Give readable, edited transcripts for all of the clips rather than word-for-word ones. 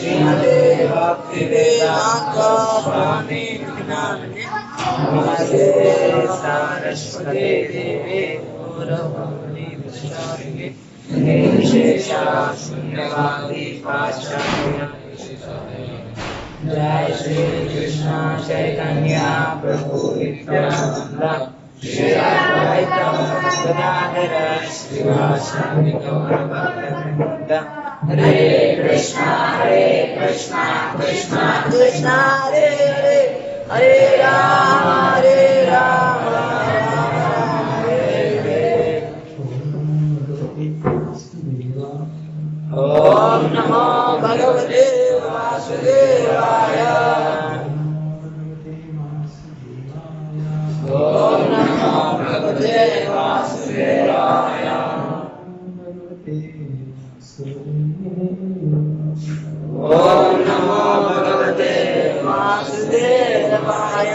श्रीमते भक्तिवेदांत स्वामी नमस्ते सरस्वती देवे गौरवाणी प्रचारिणे निर्विशेषा शून्यवादी पाश्चात्य। जय श्री कृष्ण चैतन्य प्रभु नित्यानंद श्री अद्वैत गदाधर श्रीवासादि गौर भक्तवृंद। हरे कृष्णा कृष्णा कृष्णा हरे हरे, हरे राम राम हरे हरे। ओम नमो भगवते वासुदेवाय। ओम नमो भगवते वासुदेवाय। ओम नमो भगवते वासुदेवाय।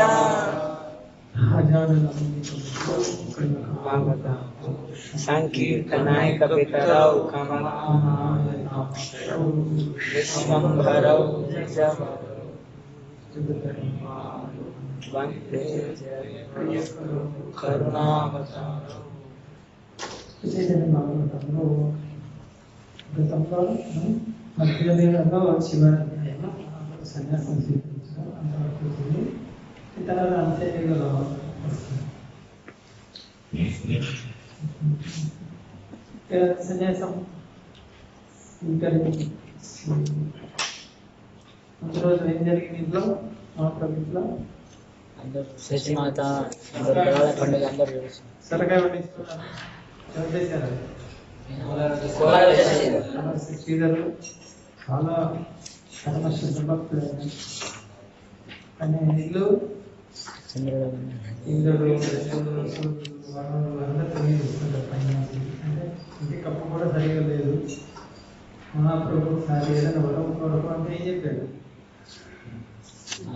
संकीर्तनाय कपितरौ कमलाक्षरौ विश्वम्भरौ वन्दे करुणावतारौ। మధ్యదేవంలో శివాధ్యాయంలో సన్యాసం స్వీకరించడం అంతవరకు ఇతర అంత్యదేవులు సన్యాసం స్వీకరించి ముందు రోజు ఏం జరిగింది ఇంట్లో మహాప్రభుత్లో శశిమాత పండుగ అందరూ సొరకాయ పండిస్తున్నారు. ఎవరు చేశారు? శ్రీధరు చాలా కర్మశ్రద్ధ భక్తుడు. కానీ ఇల్లు ఇంద్రుడు వరుణుడు అందరూ ఇస్తుంటారు పైన. అంటే ఇంటి కప్పు కూడా సరిగా లేదు. మహాప్రభు సారి ఏదైనా వరం కొరకు అంటే ఏం చెప్పాడు?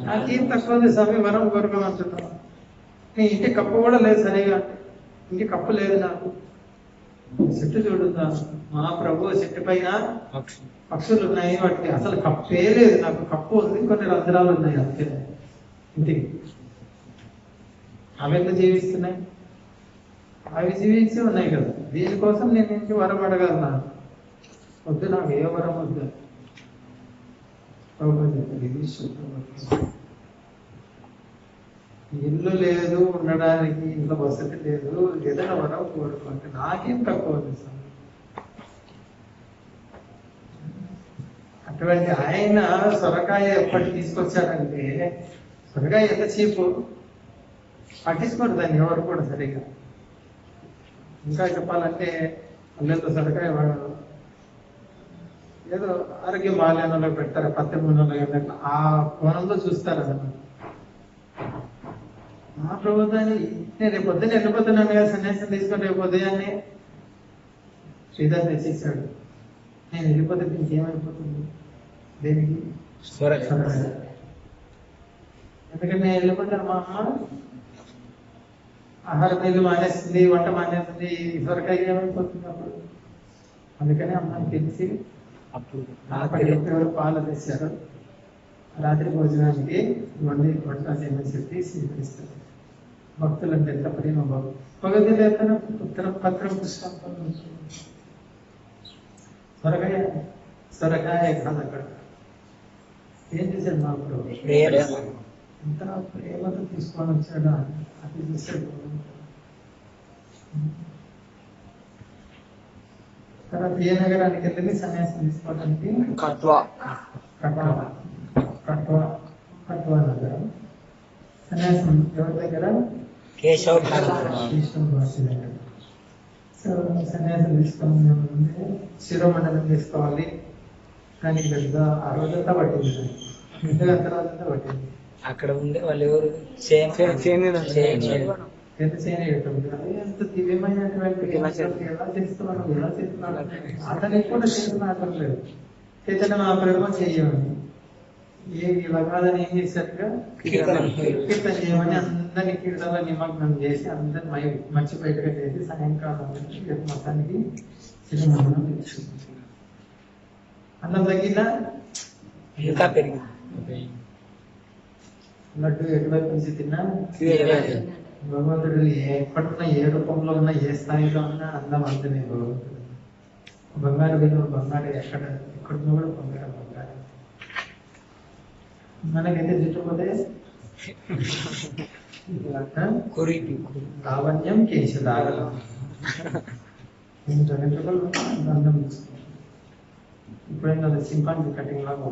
నాకేం తక్కువ ఉంది స్వామి వరం కోరుకోమంటున్నాను. నీ ఇంటి కప్పు కూడా లేదు సరిగా, ఇంటి కప్పు లేదు నాకు. చెట్టు చూడుతా మహాప్రభు చెట్టు పైన పక్షులు ఉన్నాయి, వాటికి అసలు కప్పే లేదు. నాకు కప్పు ఉంది, కొన్ని రంధ్రాలు ఉన్నాయి అంతే ఇంటికి. అవి ఎంత జీవిస్తున్నాయి? అవి జీవించి ఉన్నాయి కదా. దీనికోసం నేను ఇంటి వరం అడగలను. వద్దు, నాకు ఏ వరం వద్దు. ఇల్లు లేదు, ఉండడానికి ఇంట్లో వసతి లేదు, ఏదైనా వరం కోరుకుంటే నాకేం తక్కువ ఉంది సార్. అటువంటి ఆయన సొరకాయ ఎప్పటి తీసుకొచ్చారంటే, సొరకాయ ఎంత చీపు, పట్టించుకోరు దాన్ని ఎవరు కూడా సరిగా. ఇంకా చెప్పాలంటే అల్లెంతో సొరకాయ ఏదో ఆరోగ్యం బాగాలేనలో పెడతారు, పత్తి మూలలో ఆ కోణంలో చూస్తారు అన్నమాట. మా ప్రభుత్వాన్ని నేను రేపు పొద్దున్న వెళ్ళిపోతున్నాను కదా, సన్యాసం తీసుకొని రేపు ఉదయాన్నే శ్రీధర్ తెచ్చేసాడు. నేను వెళ్ళిపోతే దీనికి ఏమైపోతుంది? దేనికి? ఎందుకంటే నేను వెళ్ళిపోతాను, మా అమ్మ ఆహారం నీళ్ళు మానేస్తుంది, వంట మానేస్తుంది, సొరకాయ ఏమైపోతుంది అప్పుడు? అందుకని అమ్మాయి తెలిసి ఎవరు పాలు తెచ్చారు. రాత్రి భోజనానికి వంట చేయమని చెప్పి స్వీకరిస్తారు. భక్తులంటే ఎంత ప్రేమ భగవద్గీత పత్రం పుష్పం సొరకాయ కాదు. అక్కడ ఏం చేశాడు మా ప్రభు? ఎంత ప్రేమతో తీసుకొని వచ్చాడా అది చేశాడు. తర్వాత ఏ నగరానికి వెళ్ళి సన్యాసం తీసుకోవడానికి కట్వా నగరం. సన్యాసం ఎవరి దగ్గర? కేశవ్ భాష దగ్గర. సో సన్యాసం తీసుకోవాలంటే శిరోమండలం తీసుకోవాలి. దానికి పెద్ద ఆ రోజంతా పట్టింది, పెద్దగా అంత రోజంతా పట్టింది. అక్కడ ఉండే వాళ్ళు ఎవరు? ఎంత ఎంత దివ్యమైనటువంటి ఎలా చేస్తున్నాను అతనికి కూడా చేస్తున్నట్లేదు. చైతన్య మహాప్రభు చేయమని ఇలా కాదని ఏం చేశారుగా కీర్తన చేయమని అందరినీ కీర్తనలో నిమగ్నం చేసి అందరిని మర్చిపోయేట్టుగా చేసి సాయంకాలం మొత్తానికి సినిమా అన్నం తగ్గిందా? ఇంకా పెరిగింది. లడ్డు ఎటువైపు నుంచి తిన్నా తీయలేదు. భగవంతుడు ఎప్పటిన్నా ఏ రూపంలో ఉన్నా ఏ స్థాయిలో ఉన్నా అందం అంతనే భగవంతుడు. బంగారు విలువ బంగారు ఎక్కడున్నా కూడా బంగారం బంగారం. మనకైతే చుట్టుపోతే కురీపి లావణ్యం కేశదాగలం అందం ఇప్పుడైనా సింపాంజీ కటింగ్ లాగా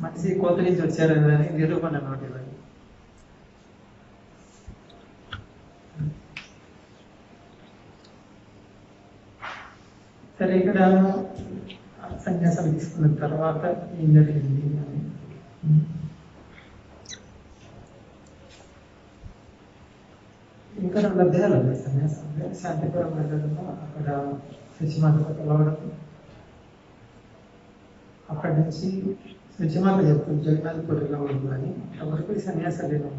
మనిషి కోత నుంచి వచ్చారు అని నిరూపణ అన్నమాట ఇవన్నీ. సరే, ఇక్కడ సన్యాసం తీసుకున్న తర్వాత ఏం జరిగింది అని ఇంకా 2 అధ్యాయాలు ఉన్నాయి సన్యాసం. శాంతిపురం వెళ్ళడంలో అక్కడ శుచిమాతతో కలవడం, అక్కడి నుంచి శుచిమాత చెప్తుంది జగన్నాథపురిలో ఉందని ఎవరికి సన్యాసం లేదు.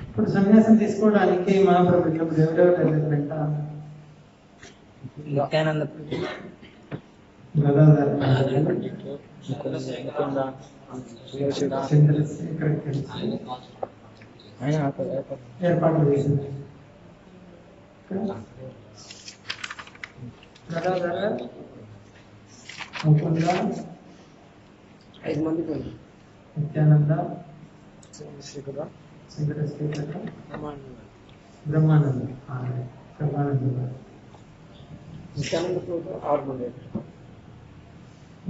ఇప్పుడు సన్యాసం తీసుకోవడానికి మహాప్రభు ఇప్పుడు ఎవరెవరు వెళ్ళారంట? నిత్యానంద గదాధర్, ముకుంద, చంద్రశేఖర్ ఏర్పాట్లు చేసింది. గదాధర్, ముకుంద, 5 మంది నిత్యానంద, చంద్రశేఖర, చంద్రశేఖర్, బ్రహ్మానంద. బ్రహ్మానంద నిత్యానంద 6 మంది.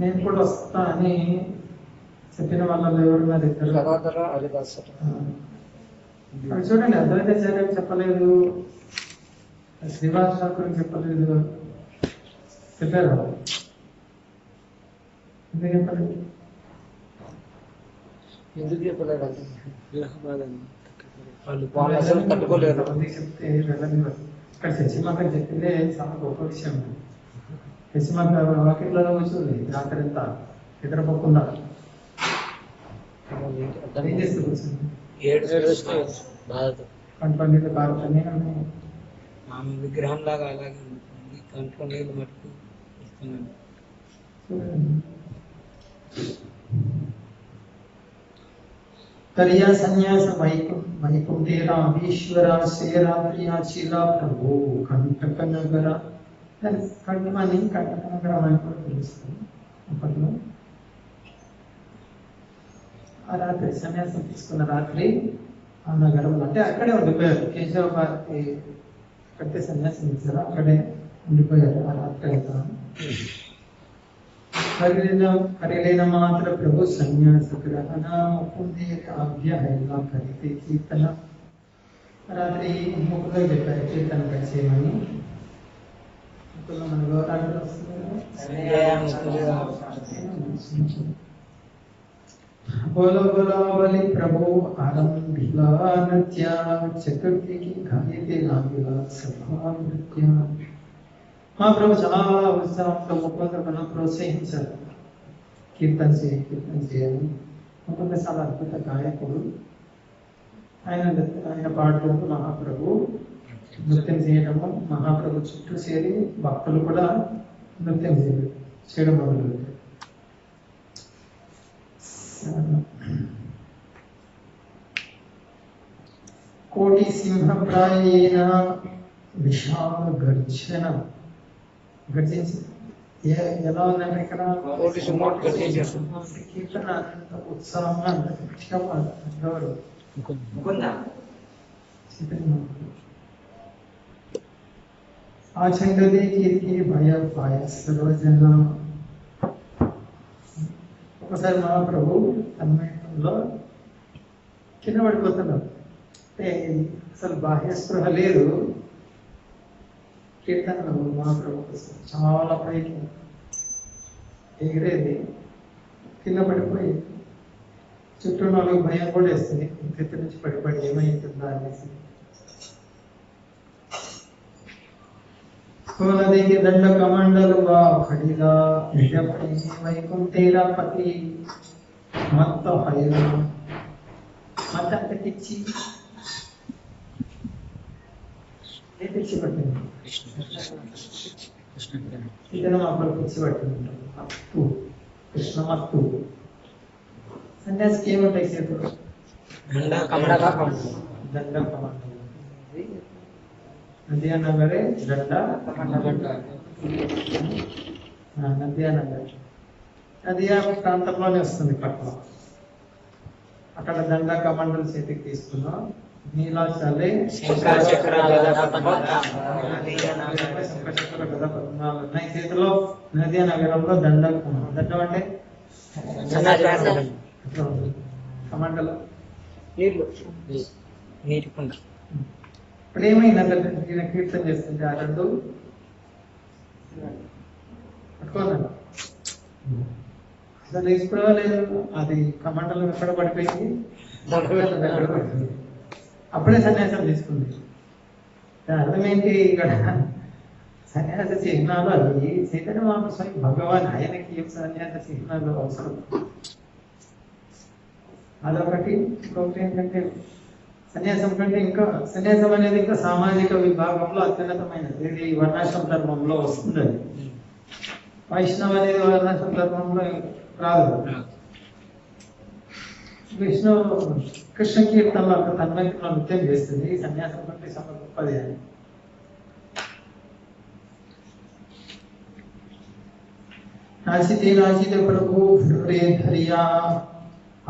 నేను కూడా వస్తా అని చెప్పిన వాళ్ళలో ఎవరున్నారు? ఇద్దరు. గదాధర, హరిదాస్. అవి చూడండి, అద్వైతాచార్యం చెప్పలేదు, శ్రీవాస ఠాకూర్ చెప్పలేదు, చెప్పారు. ఎందుకు చెప్పలేదు? ఎందుకు చెప్పలేదు అంటే వాళ్ళు అసలు తట్టుకోలేరు. చెప్తే వెళ్ళనివ్వరు. ఇక్కడ శశిమాత చెప్పిందే చాలా గొప్ప విషయం. శశిమాత వాకిట్లో కూర్చోండి రాత్రి అంతా నిద్రపోకుండా. ఏం చేస్తూ కూర్చుంది? కంట్లో నీళ్ళు కారుతూనే ఉన్నాయి. ఆమె విగ్రహం లాగా అలాగే ఉంటుంది. కంట్లో నీళ్ళు మటుకు ఇస్తున్నాను. करिया संन्यास వైకుంఠేరా ఈశ్వర శ్రీరాత్రియా చీలా ప్రభు కంటక నగర. కంఠమని కంటక నగరం అని కూడా పిలుస్తుంది. అప్పట్లో ఆ రాత్రి సన్యాసం తీసుకున్న రాత్రి ఆ నగరంలో అంటే అక్కడే ఉండిపోయారు. కేశవ భారతి ఎక్కడితే సన్యాసం ఇచ్చారో అక్కడే ఉండిపోయారు ఆ రాత్రి అంతా. కరిలేన మాత్ర ప్రభు సన్యాస గ్రహణ ముకుందే అభ్యహైలా కరితే కీర్తన. రాత్రి ముక్కులో చెప్పారు కీర్తన చేయమని. ముక్కులో మన గౌరవాలు వస్తుంది. बोलो बोलो बलि प्रभु आरंभिला नृत्य चक्रवर्ती की गायते नागिला सभा नृत्य. మహాప్రభు చాలా ఉత్సాహంతో ముకుందను ప్రోత్సహించారు. కీర్తన చేయని. ముకుంద చాలా అద్భుత గాయకుడు. ఆయన పాటలకు మహాప్రభు నృత్యం చేయడము, మహాప్రభు చుట్టూ చేరి భక్తులు కూడా నృత్యం చేయడం మొదలుపెట్టారు. కోటి సింహప్రాయేణ విశాల గర్జన. గర్జించి ఎలా ఉందంటే ఇక్కడ కోటి సింహాలు గర్జించారు. కీర్తన అంత ఉత్సాహంగా అంత గట్టిగా ఎవరు ముకుంద ఆచండదే కీర్తి భయ పాయ సర్వజన. ఒకసారి మహాప్రభు తన్మయంతో సమయంలో కింద పడిపోతున్నారు. అంటే అసలు బాహ్య స్పృహ లేదు. కీర్తనలు మహాప్రభు చాలా పైకి ఎగిరేది, కింద పడిపోయి చుట్టూ నాలుగు భయం కూడా వేస్తుంది, ఇంకెత్తి నుంచి పడిపడి ఏమైతుందా అనేసి. కోనదికి దండ కమండలు బా ఖడిగా వైకుంఠేరా పతి మత్త హైల మత అంటే పిచ్చి పిచ్చి పట్టింది. ఇతను అప్పుడు పిచ్చి పట్టింది. మత్తు కృష్ణ మత్తు. సన్యాసికి ఏముంటాయి చేతులు? దండ కమండలం. నదియానగరే దండ నదియానగర్ నదియా ప్రాంతంలోనే వస్తుంది పక్కన. అక్కడ దండ కమండలు చేతికి తీసుకున్నాం. నీలాచలే శంకరచక్ర ఉన్నాయి చేతిలో. నదియా నగరంలో దండ దండం అంటే కమండలం నీళ్ళు, నీటి కుండ. ఇప్పుడు ఏమైందంటే ఈయన కీర్తన చేస్తుంటే ఆ రెండు పట్టుకోదండి. అసలు తీసుకోలేదు. అది కమండలం ఎక్కడ పడిపోయింది, ఎక్కడ పడిపోయింది. అప్పుడే సన్యాసం తీసుకుంది. దాని అర్థం ఏంటి? ఇక్కడ సన్యాస చిహ్నాలు అవి చైతన్య మహాప్రభు భగవాన్ ఆయనకి ఏం సన్యాస చిహ్నాలు అవసరం. అదొకటి. ఇంకొకటి ఏంటంటే సన్యాసం కంటే ఇంకా సన్యాసం అనేది ఇంకా సామాజిక విభాగంలో అత్యున్నతమైనది. ఇది వర్ణాశ్రమ ధర్మంలో వస్తుంది. వైష్ణవ్ అనేది వర్ణాశ్రమ ధర్మంలో రాదు. విష్ణు కృష్ణ కీర్తనలో ఒక తన్మయత్వంలో నృత్యం చేస్తుంది. సన్యాసం కంటే చాలా గొప్పది అని. నాచితే నాచితే ప్రభు రే ధరియా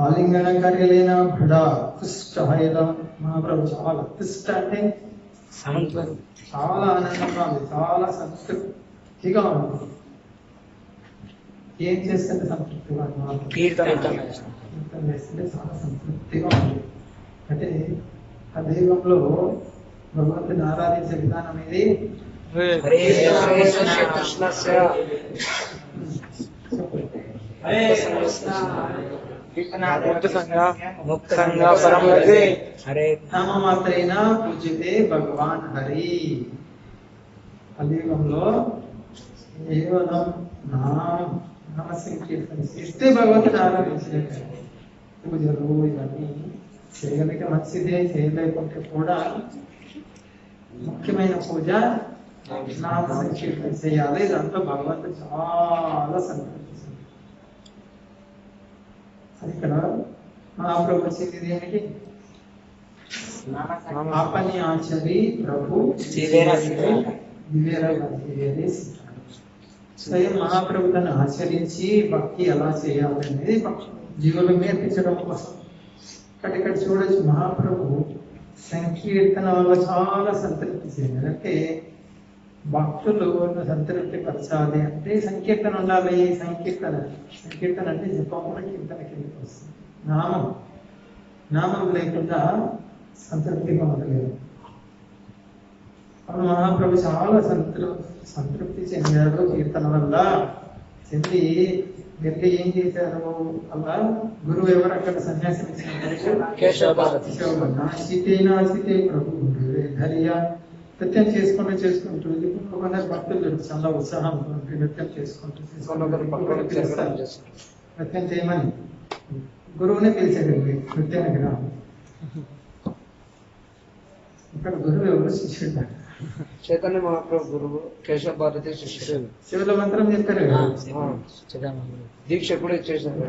ఆలింగన కార్యలేనా భడా కృష్ణ హైలం. మహాప్రభు చాలా కృష్ణ అంటే చాలా ఆనందంగా ఉంది, చాలా సంతృప్తిగా ఉంది. ఏం చేస్తుంటే సంతృప్తిగా చేస్తుంటే చాలా సంతృప్తిగా ఉంది. అంటే ఆ దైవంలో భగవంతుని ఆరాధించే విధానం ఇది. నామమాత్రైనా పూజితే భగవాన్ హరి. కలియుగంలో కేవలం నామ సంకీర్తన చేస్తే భగవంతుని ఆరాధించినట్టు. పూజలు ఇవన్నీ చేయగలిగితే మంచిదే, చేయలేకుంటే కూడా ముఖ్యమైన పూజ నామ సంకీర్తన చేయాలి. దాంట్లో భగవంతుడు చాలా సంతోషిస్తుంది. ఇక్కడ మహాప్రభు వచ్చేది ఏమిటి? ఆపని ఆచరి ప్రభు స్వయం మహాప్రభు తను ఆచరించి భక్తి ఎలా చేయాలి అనేది జీవులకు నేర్పించడం కోసం. ఇక్కడ చూడొచ్చు మహాప్రభు సంకీర్తన వల్ల చాలా సంతృప్తి చెందారు. అంటే భక్తులు సంతృప్తి పరచాలి అంటే సంకీర్తన ఉండాలి. సంకీర్తన అంటే జపం కూడా కీర్తన కిందకి వస్తుంది. నామం లేకుండా సంతృప్తిగా ఉండలేదు. అప్పుడు మహాప్రభు చాలా సంతృప్తి చెందారు కీర్తన వల్ల. చెంది వెళ్ళి ఏం చేశారు? అలా గురువు ఎవరు అక్కడ సన్యాసం నాచితే ప్రభు ధరియా. నృత్యం చేసుకుంటూ కొందరు భక్తులు చాలా ఉత్సాహంతో నృత్యం చేసుకుంటూ నృత్యం చేయమని గురువునే పిలిచారు నృత్యానికి రా. ఇక్కడ గురువు ఎవరు? శిష్యుడు. చైతన్య మహాప్రభు గురువు, కేశవ భారతి శిష్యుడు. శివుల మంత్రం చెప్పారు కదా, దీక్ష కూడా ఇచ్చేసారు.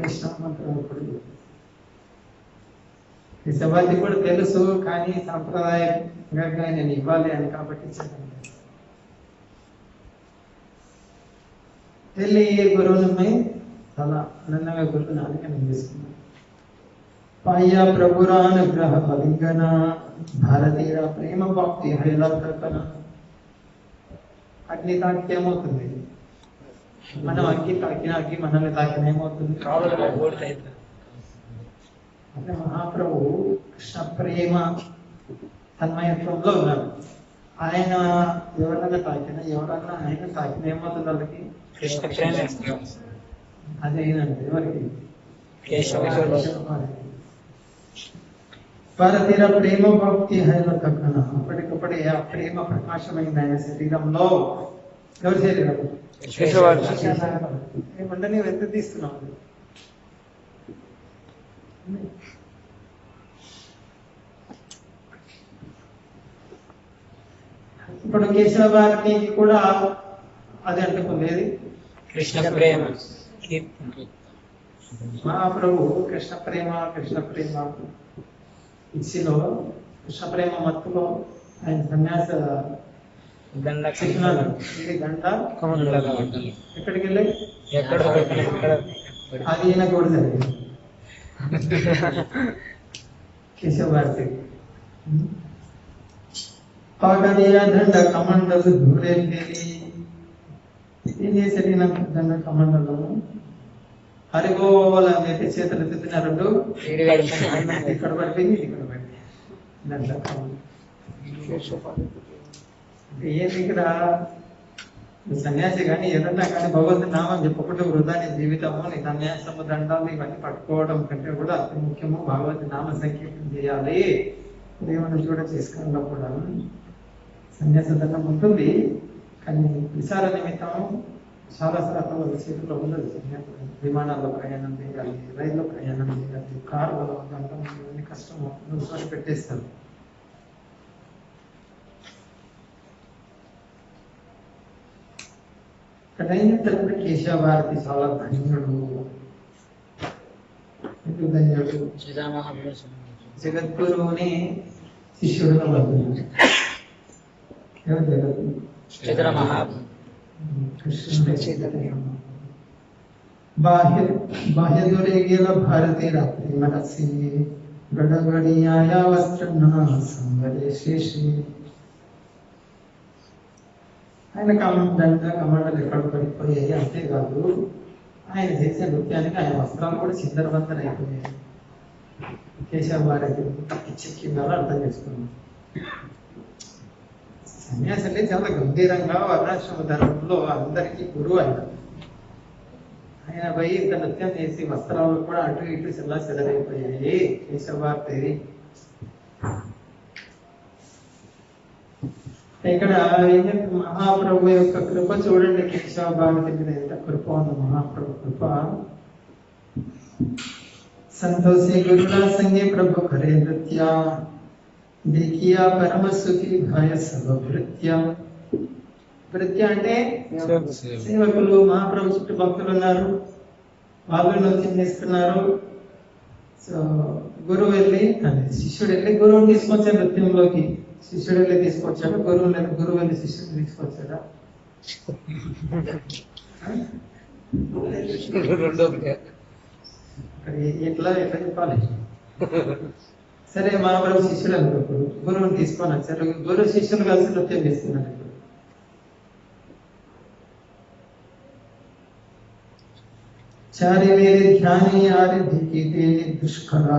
ఈ సభాతి కూడా తెలుసు, కానీ సాంప్రదాయంగా నేను ఇవ్వాలి అని కాబట్టి వెళ్ళి గురువులపై చాలా ఆనందంగా గురువుని ఆలింగనం చేసుకున్నాను. పాయ ప్రభురానుగ్రహ బలింగన భారతీయ ప్రేమ భక్తి హైలకన. అగ్ని తాకితే ఏమవుతుంది? మనం అగ్గి తాకిన అగ్గి మనల్ని తాకిన ఏమవుతుంది? అంటే మహాప్రభు కృష్ణ ప్రేమ తన్మయత్వంలో ఉన్నారు. ఆయన ఎవరన్నా తాకినా ఆయన తాకిన ఏమవుతుంది వాళ్ళకి? కృష్ణ ప్రేమ అదేనండి ఎవరికి? కేశవ భారతీయ ప్రేమ భక్తి హైల తగ్గన అప్పటికప్పుడే ఆ ప్రేమ ప్రకాశమైంది ఆయన శరీరంలో. ఎవరి శరీరం? ఏమంటే నీవు ఎంత తీస్తున్నావు? ఇప్పుడు కేశవ భారతికి కూడా అది అంటుకోలేదు. కృష్ణ ప్రేమ మహాప్రభు కృష్ణ ప్రేమ ఇచ్చిలో కృష్ణ ప్రేమ మత్తులో ఆయన సన్యాస దండ శిక్షణాలు ఇది గంట ఎక్కడికి వెళ్ళి అది ఈయన కూడా జరిగింది కేశవ భారతి. పాకదీయ దండ కమండలు దూరేది ఏం చేశాడు ఈయన? దండ కమండలు హరిగోలు అని చెప్పి చేతులు ఎత్తుతున్నారు. ఇక్కడ పడిపోయింది, ఇక్కడ పడిపోయింది దండ కమండలు. అంటే ఏంటి ఇక్కడ సన్యాసి కానీ ఏదన్నా కానీ భగవంతు నామం చెప్పకుండా వృధా నీ జీవితము, నీ సన్యాసము, దండాలు ఇవన్నీ పట్టుకోవడం కంటే కూడా అతి ముఖ్యము భగవంతు నామ సంకీర్తన చేయాలి. దేవుని చూడ చేసుకున్నప్పుడు సన్యాస దండం ఉంటుంది, కానీ విచార నిమిత్తం చాలా శాతం చేతిలో ఉండదు. విమానాల్లో ప్రయాణం చేయాలి, రైల్లో ప్రయాణం చేయాలి, కారులో దండం ఇవన్నీ కష్టము ఒకసారి పెట్టేస్తారు. ఇక్కడ ఏం చెప్తారంటే కేశవ భారతి చాలా ధన్యుడు. ఎందుకు ధన్యుడు? జగద్గురువుని శిష్యుడుగా బంధువుడు. ఎవరు జగద్గురు? కృష్ణుడు. బాహ్య దొరేగేల భారతీ రాత్రి మనసి గడగడియాయ వస్త్రన్న సంగరే శేషి. ఆయన కమండలు ఎక్కడ పడిపోయాయి. అంతేకాదు ఆయన చేసే నృత్యానికి ఆయన వస్త్రాలు కూడా చిందరవందర అయిపోయాయి. కేశవ భారతి పిచ్చెక్కిందో అర్థం చేసుకున్నాం. సన్యాసి చాలా గంభీరంగా వర్ణాశ్రమ ధర్మంలో అందరికీ గురువు అయినారు. ఆయన పోయి ఇంత నృత్యం చేసి వస్త్రాలు కూడా అటు ఇటు చిల్లా చెదరైపోయాయి. కేశవ భారతి ఇక్కడ ఏంటంటే మహాప్రభు యొక్క కృప చూడండి. కేశవ భారతి మీద ఎంత కృప ఉంది మహాప్రభు కృప. సంతోషి గురులా సంగే ప్రభు కరే నృత్య देखिया परम सुखी भाय सब భృత్య. భృత్య అంటే సేవకులు, మహాప్రభు చుట్టూ భక్తులు ఉన్నారు, వాళ్ళు నృత్యం చేస్తున్నారు. సో గురువు వెళ్ళి శిష్యుడు వెళ్ళి గురువుని తీసుకొచ్చాడు నృత్యంలోకి. శిష్యుడు వెళ్ళి తీసుకొచ్చాడు గురువు, లేదు గురువు వెళ్ళి శిష్యుడిని తీసుకొచ్చాడా? ఎట్లా చెప్పాలి? సరే మహాప్రభు శిష్యుడు అనుకోకూడదు, గురువుని తీసుకొని వచ్చారు. గురువు శిష్యులు కలిసి నృత్యం చేస్తున్నారు. ఇప్పుడు చారి వేరే ధ్యాని ఆరిధికి దుష్కర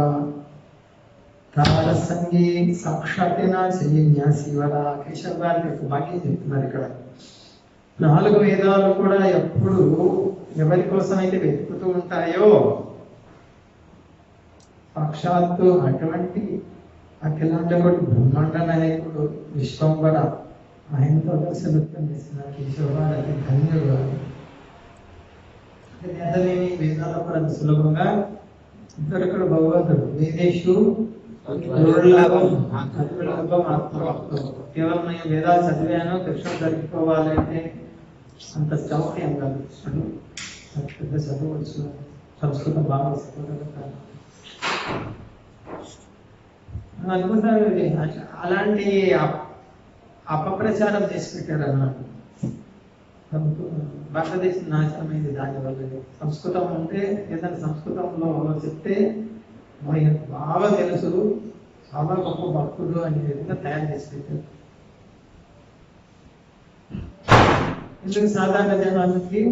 తార సంగీ సాక్షాత్నా శివర. కేశవ భారతి యొక్క భాగ్యం చెప్తున్నారు ఇక్కడ. 4 వేదాలు కూడా ఎప్పుడు ఎవరి కోసం అయితే వెతుకుతూ ఉంటాయో సాక్షాత్తు అటువంటి అఖిలాండకుడు బ్రహ్మాండ నాయకుడు విశ్వంబర ఆయనతో కలిసి నృత్యం చేస్తున్నారు. కేశవ భారతి ధన్యుడు. వేదమేమి వేదాల కూడా సులభంగా దొరకడు భగవంతుడు. వేదేషు దుర్లభం ఆత్మ. కేవలం నేను వేదాలు చదివాను కృష్ణుడు దొరికిపోవాలి అంటే అంత చౌక్యం కాదు. కృష్ణుడు పెద్ద చదవచ్చు, సంస్కృతం బాగా వస్తుంది. అనుకుంటారు అలాంటి అపప్రచారం చేసి పెట్టారు అన్నమాట. భారతదేశం నాశనమైంది దానివల్ల. సంస్కృతం ఉంటే ఏదైనా సంస్కృతంలో చెప్తే బాగా తెలుసు, చాలా గొప్ప భక్తుడు అనే విధంగా తయారు చేసి పెట్టారు. ఎందుకు సాధారణ జనానికి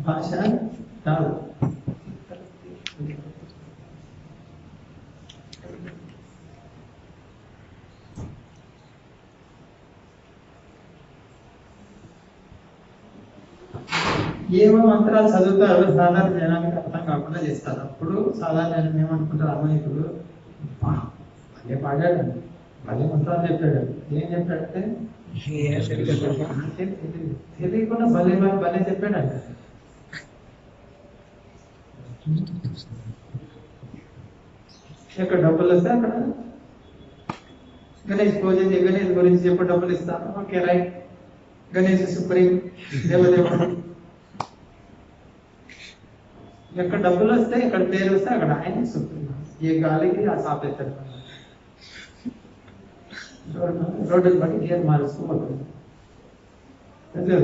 భాష రాదు. ఏమో మంత్రాలు చదువుతారు, సాధారణ జనానికి అర్థం కాకుండా చేస్తారు. అప్పుడు సాధారణ జనం ఏమనుకుంటారు, అమాయకులు అదే పాడాడు, అదే మంత్రాలు చెప్పాడు. ఏం చెప్పాడంటే తెలియకుండా భలే భలే చెప్పాడంట. ఎక్కడ డబ్బులు వస్తే అక్కడ గణేష్ పూజ గణేష్ గురించి చెప్పి డబ్బులు ఇస్తాను, ఓకే రైట్, గణేష్ సుప్రీం దేవదేవుడు. ఎక్కడ డబ్బులు వస్తే, ఎక్కడ పేరు వస్తే అక్కడ ఆయన సుప్రీం. ఏ గాలికి ఆ సాపేస్తాడు. రోడ్డుని బట్టి గేర్ మారుసుకోబోతుంది,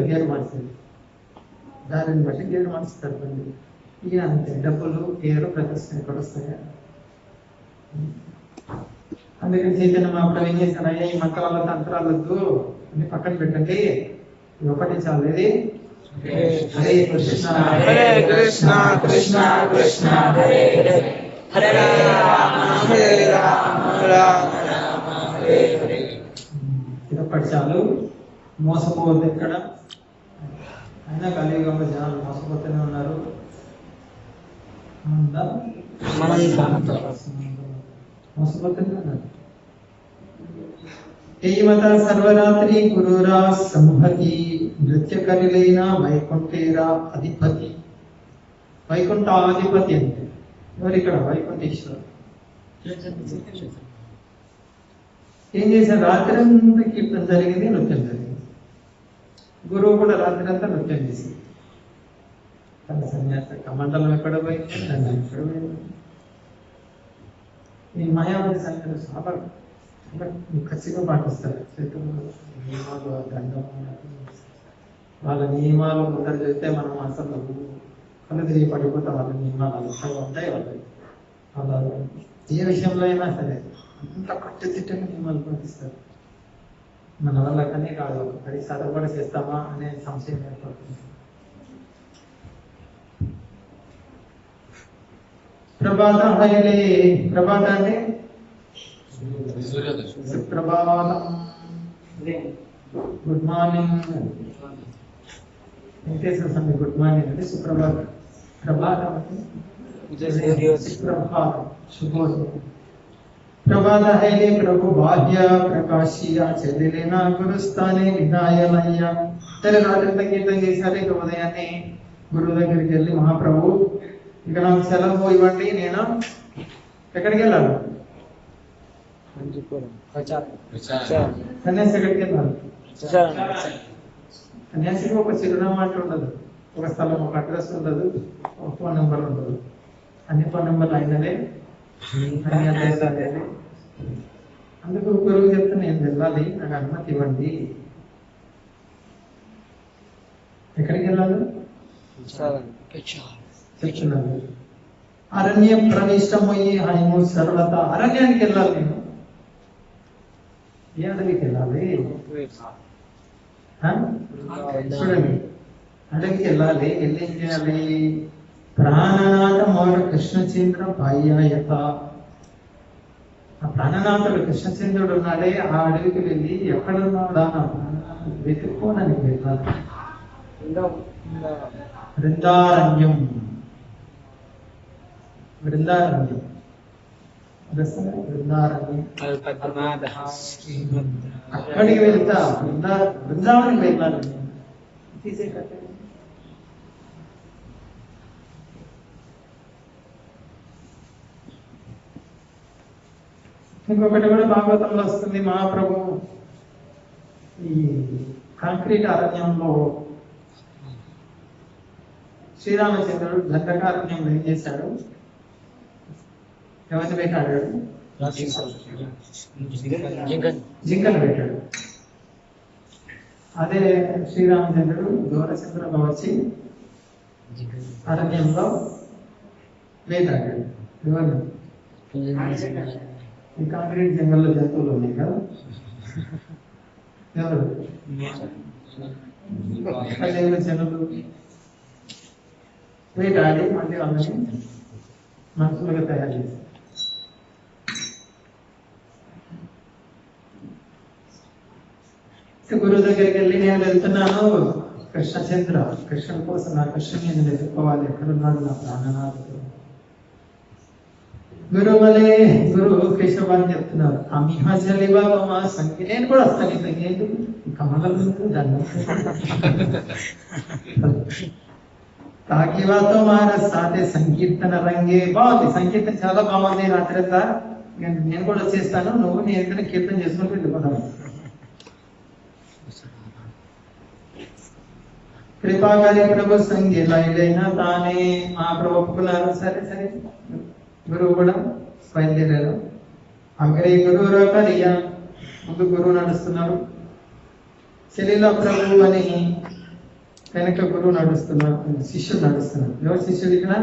గేర్ మార్చేది, దారిని బట్టి గేర్ మారుస్తారు బండి. ఇక అంతే, డబ్బులు గేరు ప్రదర్శన ఎక్కడ వస్తాయా. అందుకని చైతన్య మహాప్రభు ఏం చేశాడు, అయ్యా ఈ మంత్రాల తంత్రాలొద్దు అని పక్కన పెట్టండి, ఒకటి చాలు. హరే కృష్ణ హరే కృష్ణ కృష్ణ కృష్ణ హరే హరే, హరే రామ హరే రామ రామ రామ హరే హరే. ఇదొక్కటి చాలు, మోసపోవద్దు ఎక్కడ. అయినా కలియుగంలో జనాలు మోసపోతూనే ఉన్నారు. మోసపోతూనే ఉన్నారు. ఏమత సర్వరాత్రి గురురా సంహతి, నృత్య కరిలైన వైకుంఠేరా అధిపతి. వైకుంఠాధిపతి అంటే ఎవరు ఇక్కడ? వైకుంఠేశ్వరు. ఏం చేశారు? రాత్రి అంతా కీర్తన జరిగింది, నృత్యం జరిగింది. గురువు కూడా రాత్రి అంతా నృత్యం చేసింది. తన సన్యాస కమండలం ఎక్కడ పోయింది, దండం ఎక్కడ పోయింది. ఈ మాయావతి సంఖ్యలు చాలా ఖచ్చితంగా పాటిస్తారు. నియమాలు, దండం, వాళ్ళ నియమాలు ముందర చూస్తే మనం అసలు కళ్ళు తిరిగి పడిపోతాం. వాళ్ళ నియమాలు అలసంగా ఉంటాయి. వాళ్ళ ఏ విషయంలో అయినా సరే అంత కట్టుదిట్టంగా నియమాలు పాటిస్తారు. మన వల్ల కానీ కాదు, అది సరఫరా చేస్తామా అనే సంశయం ఏర్పడుతుంది. ప్రభాత హైలే, ప్రభాత అంటే సుప్రభాతం, గుడ్ మార్నింగ్. వెంకటేశ్వర స్వామి గుడ్ మార్నింగ్ అంటే సుప్రభాతం. ప్రభాతం అంటే సుప్రభాతం, శుభోదయం. ప్రభాత హైలే ప్రభు బాహ్య ప్రకాశియ చెల్లెలిన గురుస్థానే వినాయనయ్య. సరే రాత్రి కీర్తన చేశారు. ఇక ఉదయాన్నే గురువు దగ్గరికి వెళ్ళి, మహాప్రభు ఇక నాకు సెలవు ఇవ్వండి, నేను ఎక్కడికి వెళ్ళాలి? సన్యాసి ఎక్కడికి వెళ్ళాలి? సన్యాసికి ఒక చిరునామా అంటూ ఉండదు, ఒక స్థలం, ఒక అడ్రస్ ఉండదు, ఒక ఫోన్ నెంబర్ ఉండదు. అన్ని ఫోన్ నెంబర్లు అయినదే, అన్ని అడ్రస్ అనేది. అందుకు గురువు చెప్తే నేను వెళ్ళాలి, నాకు అనుమతి ఇవ్వండి. ఎక్కడికి వెళ్ళాలి చెప్తున్నాను. అరణ్య ప్రవిష్టమయ్యి హైము సర్వత. అరణ్యానికి వెళ్ళాలి నేను. ఏ అడవికి వెళ్ళాలి? చూడండి, అడవికి వెళ్ళాలి. వెళ్ళి ఏం చేయాలి? ప్రాణనాథ మౌర కృష్ణచంద్ర బాహ్యాయత. ఆ ప్రాణనాథుడు కృష్ణచంద్రుడు ఉన్నాడే, ఆ అడవికి వెళ్ళి ఎక్కడున్నాడా వెతుక్కోడానికి వెళ్ళాలి. బృందారణ్యం, బృందారణ్యం, బృందారణ్యం. అక్కడికి వెళ్తా, బృందావనికి వెళ్ళాలి. తీసే కట్ట ఇంకొకటి కూడా భాగవతంలో వస్తుంది. మహాప్రభు ఈ కాంక్రీట్ అరణ్యంలో శ్రీరామచంద్రుడు దండకారణ్యంలో ఏం చేశాడు? ఎవరిని వేటాడాడు? జింకను పెట్టాడు. అదే శ్రీరామచంద్రుడు దూరచంద్రంలో వచ్చి అరణ్యంలో వేటాడాడు. ఎవరు? ఈ కాంక్రీట్ జంగల్లో జంతువులు ఉన్నాయి కదా, ఎవరు? జనులు వేటాడి మళ్ళీ వాళ్ళని మనుషులుగా తయారు చేశారు. గురువు దగ్గరికి వెళ్ళి, నేను వెళ్తున్నాను, కృష్ణచంద్ర, కృష్ణుడి కోసం నా కృష్ణుని నేను వెతుక్కోవాలి, ఎక్కడున్నాడు నా ప్రాణనాథుడు. గురువలే గురు కేశవ అని చెప్తున్నారు. అమిహ చలివా మా సంఖ్య, నేను కూడా వస్తాను. ఏంటి కమలం దాన్ని తాకివాతో మార సాతే సంకీర్తన రంగే. బాగుంది సంకీర్తన, చాలా బాగుంది. రాత్రంతా నేను కూడా చేస్తాను, నువ్వు నేను కీర్తన చేసుకుంటూ వెళ్ళిపోతాను. కృపాకారి ప్రభు సంగే లైలైనా తానే. మా ప్రభు ఒప్పుకున్నారు. సరే సరే, గురువు కూడా బయలుదేరారు. అగ్రే గురువు కరియా, ముందు గురువు నడుస్తున్నారు. చెలిల ప్రభు అని వెనక గురువు నడుస్తున్నారు, శిష్యుడు నడుస్తున్నారు. ఎవరు శిష్యుడు ఇక్కడ?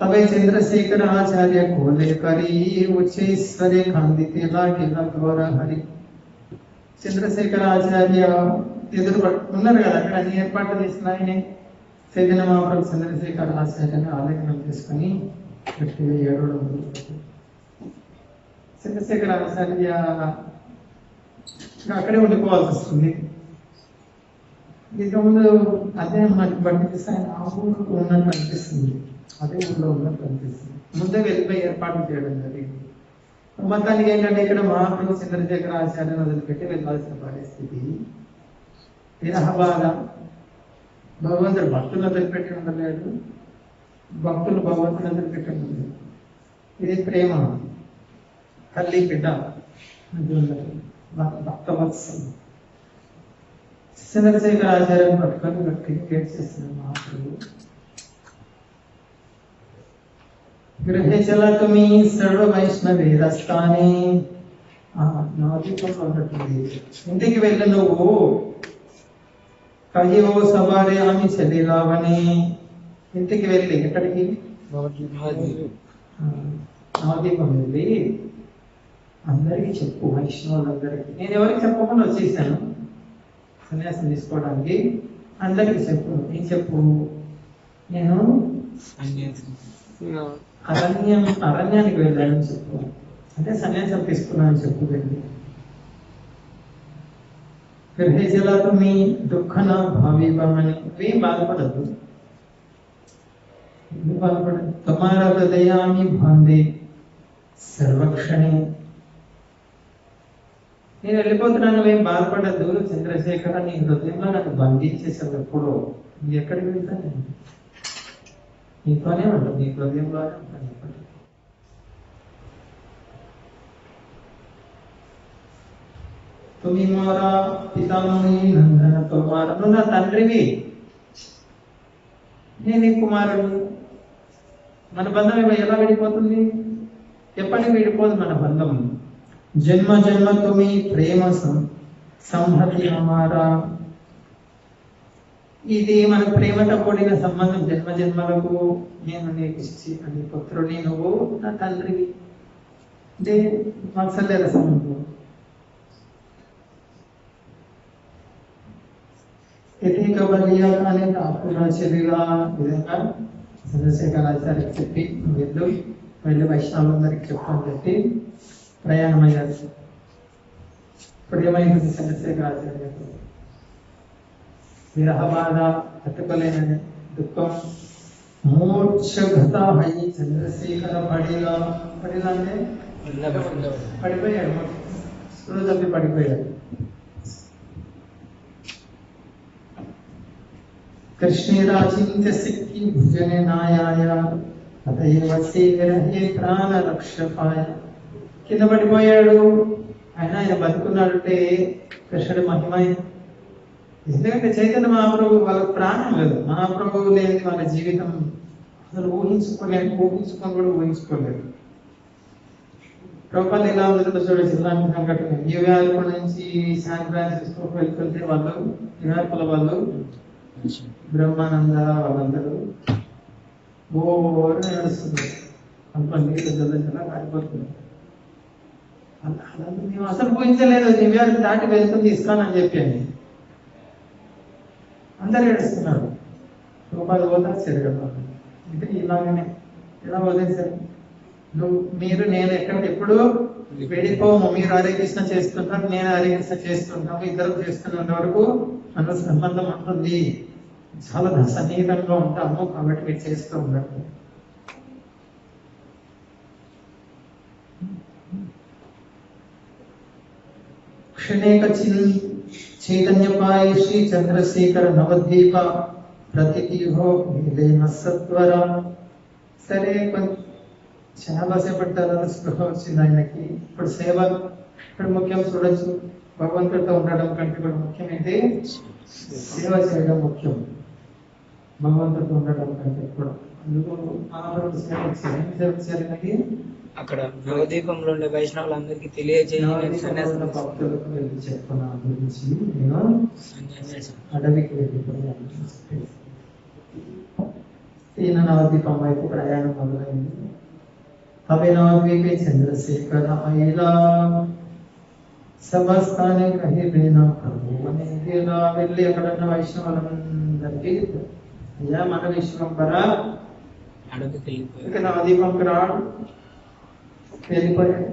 తబై చంద్రశేఖర ఆచార్య కోలే కరి ఉచ్చేశ్వరే ఖండితే లాగిల గౌర హరి. చంద్రశేఖర ఆచార్య ఎదురు ఉన్నారు కదా అక్కడ, అన్ని ఏర్పాట్లు చేసిన ఆయనే. చైతన్య మహాప్రభు చంద్రశేఖర ఆచార్యని ఆలింగనం చేసుకుని గట్టిగా ఏడవడం మొదలుపెట్టారు. చంద్రశేఖర ఆచార్య అక్కడే ఉండిపోవాల్సి వస్తుంది. ఇంతకుముందు అదే మనకి పనిపిస్తే ఆయన ఆ ఊరు ఉన్నట్టు అనిపిస్తుంది, అదే ఊళ్ళో ఉన్నట్టు అనిపిస్తుంది. ముందే వెళ్ళిపోయి ఏర్పాట్లు చేయడం జరిగింది. మొత్తానికి ఏంటంటే ఇక్కడ మహాప్రభు చంద్రశేఖర ఆచార్యను వదిలిపెట్టి వెళ్ళాల్సిన పరిస్థితి. విరహబాధ. భగవంతుడు భక్తులు వదిలిపెట్టి ఉండలేదు, భక్తులు భగవంతుడు వదిలిపెట్టి ఉండలేదు. ఇది ప్రేమ, తల్లి బిడ్డ భక్తవత్సలం. చంద్రశేఖర ఆచార్యం పట్టుకొని గట్టిగా చేస్తున్నాడు మహాప్రభు. గృహే చలా తుమి సర్వ వైష్ణవే రస్తానే. నా దీపంలో ఉన్నట్టుంది. ఇంటికి వెళ్ళి నువ్వు కహివో సవారే ఆమె చెల్లిలావని. ఇంటికి వెళ్ళి ఎక్కడికి? నవదీపం వెళ్ళి అందరికీ చెప్పు, వైష్ణవులందరికీ. నేను ఎవరికి చెప్పకుండా వచ్చేసాను సన్యాసం తీసుకోవడానికి. అందరికీ చెప్పు. ఏం చెప్పు? నేను అరణ్యానికి వెళ్ళానని చెప్పు, అంటే సన్యాసం తీసుకున్నానని చెప్పు. వెళ్ళి గృహేజలాతో మీ దుఃఖన భావిమని ఏం బాధపడద్దు, ఎందుకు బాధపడదు? తమారా హృదయాన్ని బాంధే సర్వక్షణే. నేను వెళ్ళిపోతున్నాను, నువ్వేం బాధపడద్దు. చంద్రశేఖర నీ హృదయంలో నన్ను బంధించేసావు. ఎప్పుడో ఎక్కడికి వెళ్తాను నేను? నీతోనే ఉంటుంది, నీ హృదయంలోనే ఉంటాను. తుమి మోరా పితామహి నందన తోమార. నువ్వు నా తండ్రివి, నేను నీ కుమారుడు. మన బంధం ఎలా విడిపోతుంది? ఎప్పటికీ విడిపోదు మన బంధం. జన్మ జన్మ తుమి ప్రేమ సంహతి హమారా. ఇది మన ప్రేమతో కూడిన సంబంధం జన్మ జన్మలకు. నేను నీకు నీ పుత్రుని, నువ్వు నా తండ్రివి. అంటే వాత్సల్య రసం. ఎతిక బలియా అనే అప్పుడు చెల్లిలా విధంగా చంద్రశేఖరాచార్య చెప్పి వెళ్ళి వైష్ణవులందరికి చెప్పని చెప్పి ప్రయాణమయ్యారు. ఇప్పుడు ఏమైంది? చంద్రశేఖరాచార్య విరహబాధ తట్టుకోలేని దుఃఖం. మోక్షగత హై చంద్రశేఖర పడిలా. పడిలా అంటే పడిపోయాడు, స్పృహ తప్పి పడిపోయాడు. కృష్ణేరాచింత్య సిక్కి భుజనే నాయాయ అతయవ సేవిరహే ప్రాణ రక్షపాయ. కింద పడిపోయాడు. ఆయన బతుకున్నాడంటే కృష్ణుడి మహిమ. ఎందుకంటే చైతన్య మహాప్రభు వాళ్ళకి ప్రాణం లేదు. మహాప్రభువు లేని వాళ్ళ జీవితం అసలు ఊహించుకొని కూడా ఊహించుకోలేదు. ప్రభుపాలు ఎలా ఉంటుందో చూడొచ్చు. ఇలాంటి సంఘటన న్యూయార్క్ నుంచి శాన్ ఫ్రాన్సిస్కోకి వెళ్తుంటే వాళ్ళు న్యూయార్క్ల వాళ్ళు బ్రహ్మానంద వాళ్ళందరూ బోర్ని నడుస్తున్నారు. అంత నీళ్ళు జల్లా కారిపోతున్నారు. మేము అసలు ఊహించలేదు న్యూయార్క్ దాటి వెళ్తుంది ఇస్తానని చెప్పాను. అందరు ఏడుస్తున్నారు. రూపాయలు పోతా చెరగదు. అంటే ఇలాగనే ఎలా వదిలేశారు? మీరు నేను ఎప్పుడు విడిపోము. మీరు హరే కృష్ణ చేస్తుంటారు, నేను హరే కృష్ణ చేస్తుంటాము. ఇద్దరు చేస్తున్నంత వరకు మన సంబంధం ఉంటుంది. చాలా సన్నిహితంగా ఉంటాము. కాబట్టి మీరు చేస్తూ ఉండండి. క్షణేక చైతన్యపాయ శ్రీ చంద్రశేఖర నవద్వీప ప్రతిహో విలేన సత్వర. సరే, చాలాసేపటి తర్వాత స్పృహ వచ్చింది ఆయనకి. ఇప్పుడు సేవ ఇప్పుడు ముఖ్యం. చూడొచ్చు, భగవంతుడితో ఉండడం కంటే కూడా ముఖ్యం ఏంటి? సేవ చేయడం ముఖ్యం, భగవంతుడితో ఉండడం కంటే కూడా. అందుకు మహాప్రభుడు సేవ వచ్చారు. ఏం సేవ వచ్చారు ఆయనకి? అక్కడ నవదీపంలో ఉండే వైష్ణవులందరికీ తెలియజేయాలి. భక్తులకు వెళ్ళి చెప్పిన గురించి నేను అడవికి వెళ్ళిపోయాను. ఈయన నవదీపం వైపు ప్రయాణం మొదలైంది. అవి నవద్వీపే చంద్రశేఖర అయిలా సమస్తాన్ని కహిపోయిన ప్రభు అనేది ఇలా వెళ్ళి ఎక్కడన్నా వైష్ణవులందరికీ, అయ్యా మన విశ్వంబర ఇక నవదీపంకి రాడు, వెళ్ళిపోయాడు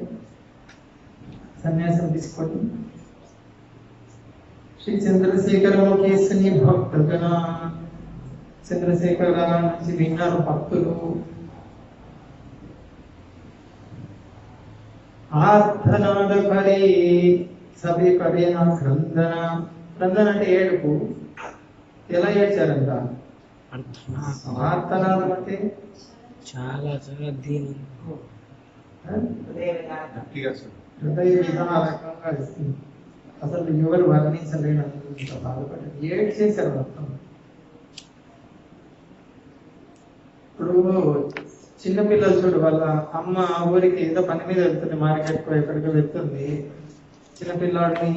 సన్యాసం తీసుకొని. శ్రీ చంద్రశేఖరముఖేశుని భక్తులుగా చంద్రశేఖర నుంచి విన్నారు భక్తులు. ఆర్తనాద కరి సభి కరేనా క్రందన. క్రందన అంటే ఏడుపు. ఎలా ఏడ్చారంట? ఆర్తనాదం అంటే చాలా చాలా దీని హృదయ విధారకంగా ఇస్తుంది. అసలు ఎవరు వర్ణించలేనంత బాధపడి ఏడ్చేశారు మొత్తం. ఇప్పుడు చిన్నపిల్లలు చూడు, వాళ్ళ అమ్మ ఊరికి ఏదో పని మీద వెళ్తుంది, మార్కెట్కు ఎక్కడికో వెళ్తుంది. చిన్నపిల్లాడిని,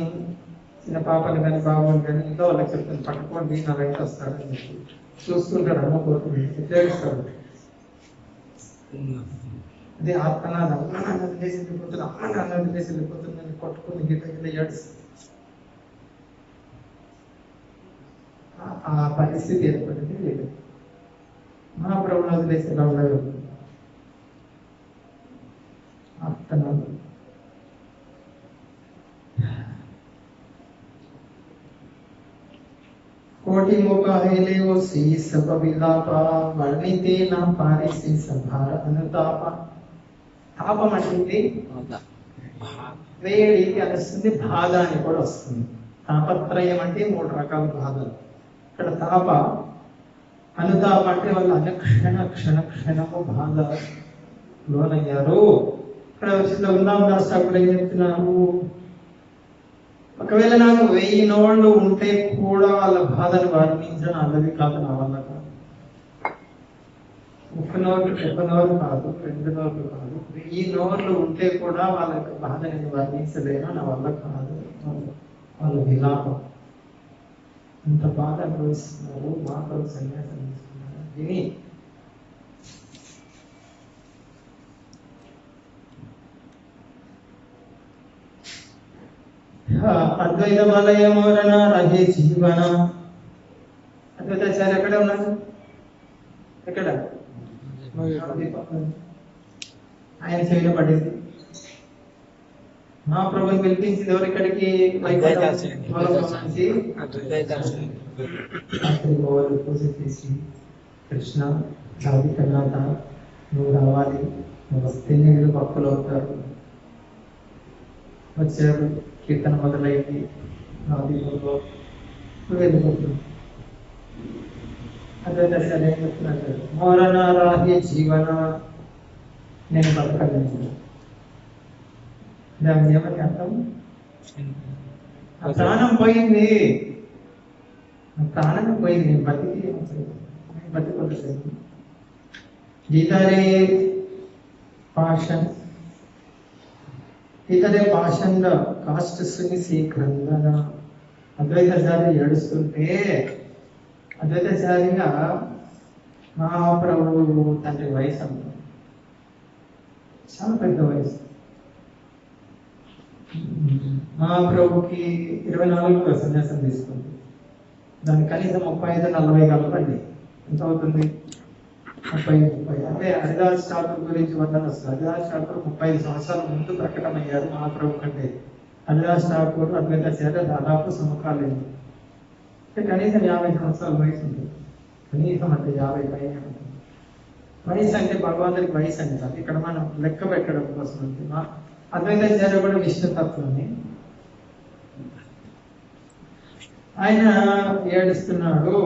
చిన్న పాపని కానీ బాబుని కానీ ఇంట్లో వాళ్ళకి చెప్తుంది, పట్టుకోండి నా రైతు వస్తాడని చెప్పి. చూస్తుంటాడు, అమ్మ పోతుంది, ఎట్లేస్తాడు. అదే ఆత్మనాథ, అమ్మ నాన్న వదిలేసి వెళ్ళిపోతుంది, అమ్మ నాన్న వదిలేసి వెళ్ళిపోతుందని కొట్టుకుని గీత కింద ఏడుస్తుంది. ఆ పరిస్థితి ఏర్పడింది. లేదు, మహాప్రభుని వదిలేసి ఎలా ఉండదు. ఆత్మనాథ కోటి ముఖ హైలేవో శ్రీ సభ విలాప వర్ణితే నా పారిసి సభార అనుతాప. తాపం అంటే వేడికి అనిస్తుంది, బాధ అని కూడా వస్తుంది. తాపత్రయం అంటే 3 రకాల బాధలు. ఇక్కడ తాప, అనుతాప అంటే వాళ్ళు క్షణము బాధ లోనయ్యారు. ఇక్కడ వచ్చిన ఉందాం దాస్తాకుడు ఏం చెప్తున్నారు? ఒకవేళ నాకు 1000 నోళ్ళు ఉంటే కూడా వాళ్ళ బాధను వర్ణించడం అన్నది కాదు, నా వల్ల కాదు. 1 నోరు, 1 నోరు కాదు, 2 నోర్లు కాదు, 1000 నోర్లు ఉంటే కూడా వాళ్ళ బాధ నేను వర్ణించలేను, నా వల్ల కాదు. వాళ్ళ విలాపం అంత బాధ అనుభవిస్తున్నారు. మాతో సన్యాసం తీసుకున్నారు. విని అద్వైత వలయమోరణ రహే జీవన. అద్వైతాచార్య ఎక్కడ ఉన్నారు? ఎక్కడ? ఆయన చెవిలో పడింది. మహాప్రభుని పిలిపించింది ఎవరు? ఇక్కడికి పూజ చేసి, కృష్ణ రాధికనాథ నువ్వు రావాలి, నువ్వు వస్తేనే వీళ్ళు భక్తులు అవుతారు. వచ్చారు, కీర్తన మొదలైంది. నవదీపంలో వెళ్ళిపోతుంది. అదే సరే చెప్తున్నారు, మోరణ రాహ్య జీవన, నేను బతకలేదు. దాని ఏమని అర్థం? ప్రాణం పోయింది, ప్రాణం పోయింది, నేను బతికొట్టలేదు. గీతారే పాషన్, ఇతరే పాషండ కాస్ట్ సుని క్రందన. అద్వైతాచార్య ఏడుస్తుంటే, అద్వైతాచార్య మహాప్రభు తండ్రి వయసు అంత, చాలా పెద్ద వయసు. మహాప్రభుకి 24 సన్యాసం తీసుకుంది. దానికి కనీసం 35-40 కలపండి, ఎంత అవుతుంది? 30 అంటే హరిదాస్ ఠాకూర్ గురించి వర్ణన వస్తుంది. హరిదాస్ ఠాకూర్ 35 సంవత్సరాల ముందు ప్రకటమయ్యారు మహాప్రభు కంటే. హరిదాస్ ఠాకూర్ అద్వైతాచార్య దాదాపు సమకాలీనులు. అంటే కనీసం 50 సంవత్సరాల వయసు ఉంటుంది. కనీసం అంటే 50 పైన ఉంటుంది. వయసు అంటే భగవంతుడికి వయసు అని కాదు, ఇక్కడ మనం లెక్క పెట్టడం కోసం ఉంది. అద్వైతాచార్య కూడా విష్ణుతత్వాన్ని. ఆయన ఏడుస్తున్నాడు.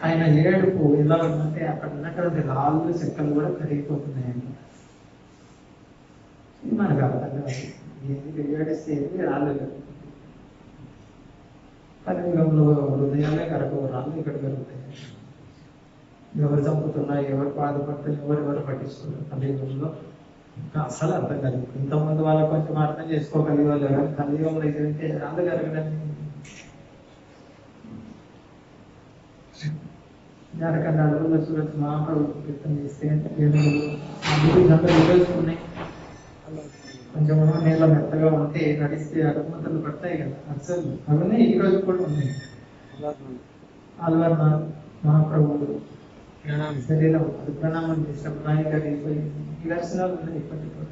ఆయన ఏడుపు ఎలా ఉందంటే అక్కడ ఉన్నటువంటి రాళ్ళు చెక్కలు కూడా కరిగిపోతున్నాయండి. ఇది మనకు అర్థం కాదు. ఏడిస్తే రాళ్ళు కలియుగంలో హృదయాలే కరగవు, రాళ్ళు ఇక్కడ కరుగుతాయి. ఎవరు చంపుతున్నా, ఎవరు బాధపడుతున్నా, ఎవరెవరు పట్టించుకున్నారు కలియుగంలో ఇంకా అసలు అర్థం కాదు. ఇంతకుముందు వాళ్ళకి కొంచెం అర్థం చేసుకోగలిగేవాళ్ళు, కానీ కలియుగంలో అయితే రాళ్ళు కరగడానికి జారకండ అడుగులో చూడొచ్చు. మహాప్రభు కీర్తన చేస్తే వీడియోస్ ఉన్నాయి. కొంచెం నేల మెత్తగా ఉంటే నడిస్తే అడుగుమతలు పడతాయి కదా, అసలు అవన్నీ ఈ రోజు కూడా ఉన్నాయి. అల్వర్ మహాప్రభుడు శరీరం అది ప్రణామం చేసినప్పుడు నాయక ఈ దర్శనాలు ఉన్నాయి ఇప్పటికి కూడా.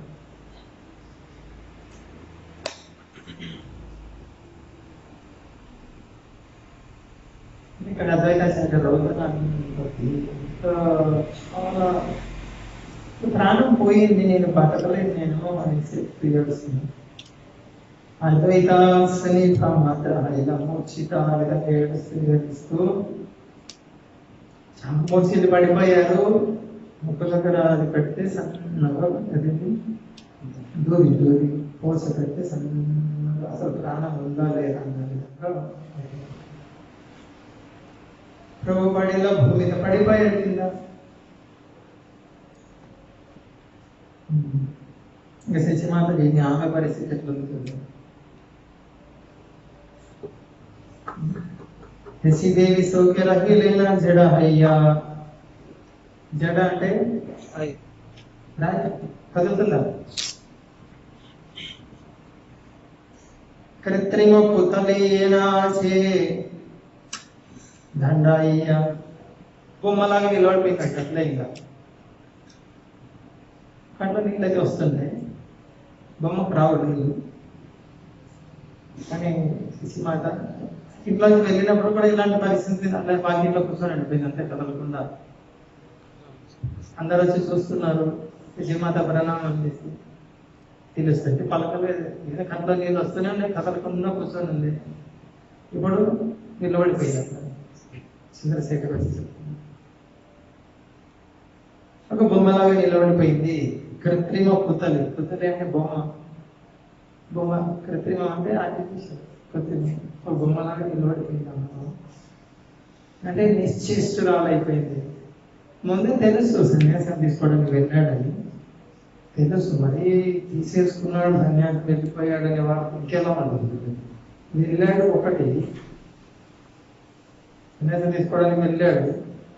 ఇక్కడ అద్వైతాచార్య రోజున ప్రాణం పోయింది, నేను బతకలేదు నేను అనేసి ఏడుస్తున్నాను. అద్వైతాసని మాత్ర ఇలా మూర్చిత ఆ విధంగా ఏడుస్తూ మూర్చిలు పడిపోయారు. ముక్క దగ్గర అది పెడితే సన్నగా అదేంటి దూరి పోస పెడితే సన్నగా అసలు ప్రాణం ఉందా లేదా అన్న విధంగా ప్రభు పడిలో భూమి మీద పడిపోయాడు కింద. ఇంకా శశిమాత దీన్ని ఆమె పరిస్థితి ఎట్లా ఉంటుంది. శశిదేవి సౌఖ్య రహిలేనా జడ అయ్యా. జడ అంటే కదులుతుందా? కృత్రిమ పుతలేనాచే దండాయ్య బొమ్మలాగా నిలబడిపోయింది. అట్లే ఇంకా కంట్లో నీళ్ళు అయితే వస్తుండే, బొమ్మకు రావు నీళ్ళు. కానీ శిశుమాత ఇంట్లోకి వెళ్ళినప్పుడు కూడా ఇలాంటి పరిస్థితి అందరి పాకిట్లో కూర్చొని అనిపోయింది, అంతే కదలకుండా. అందరు వచ్చి చూస్తున్నారు. శిశుమాత ప్రణామం చేసి తెలుస్తుంది, పలకలేదు. ఏదో కంట్లో నీళ్ళు వస్తూనే ఉన్నాయి, కదలకుండా కూర్చొని ఉంది. ఇప్పుడు నిలబడిపోయింది. చంద్రశేఖర్ వచ్చి ఒక బొమ్మలాగా నిలబడిపోయింది. కృత్రిమ పుతలి అంటే బొమ్మ కృత్రిమం అంటే ఆర్టిఫిషియల్. కృత్రిమ ఒక బొమ్మలాగా నిలబడిపోయింది అమ్మ. అంటే నిశ్చేష్టురాలైపోయింది. ముందే తెలుసు సన్యాసం తీసుకోవడానికి వెళ్ళాడని తెలుసు, మరి తీసేసుకున్నాడు సన్యాసం వెళ్ళిపోయాడని వాడు ఇంకెలా ఉంటుంది. వెళ్ళాడు ఒకటి, సన్యాసం తీసుకోవడానికి వెళ్ళాడు,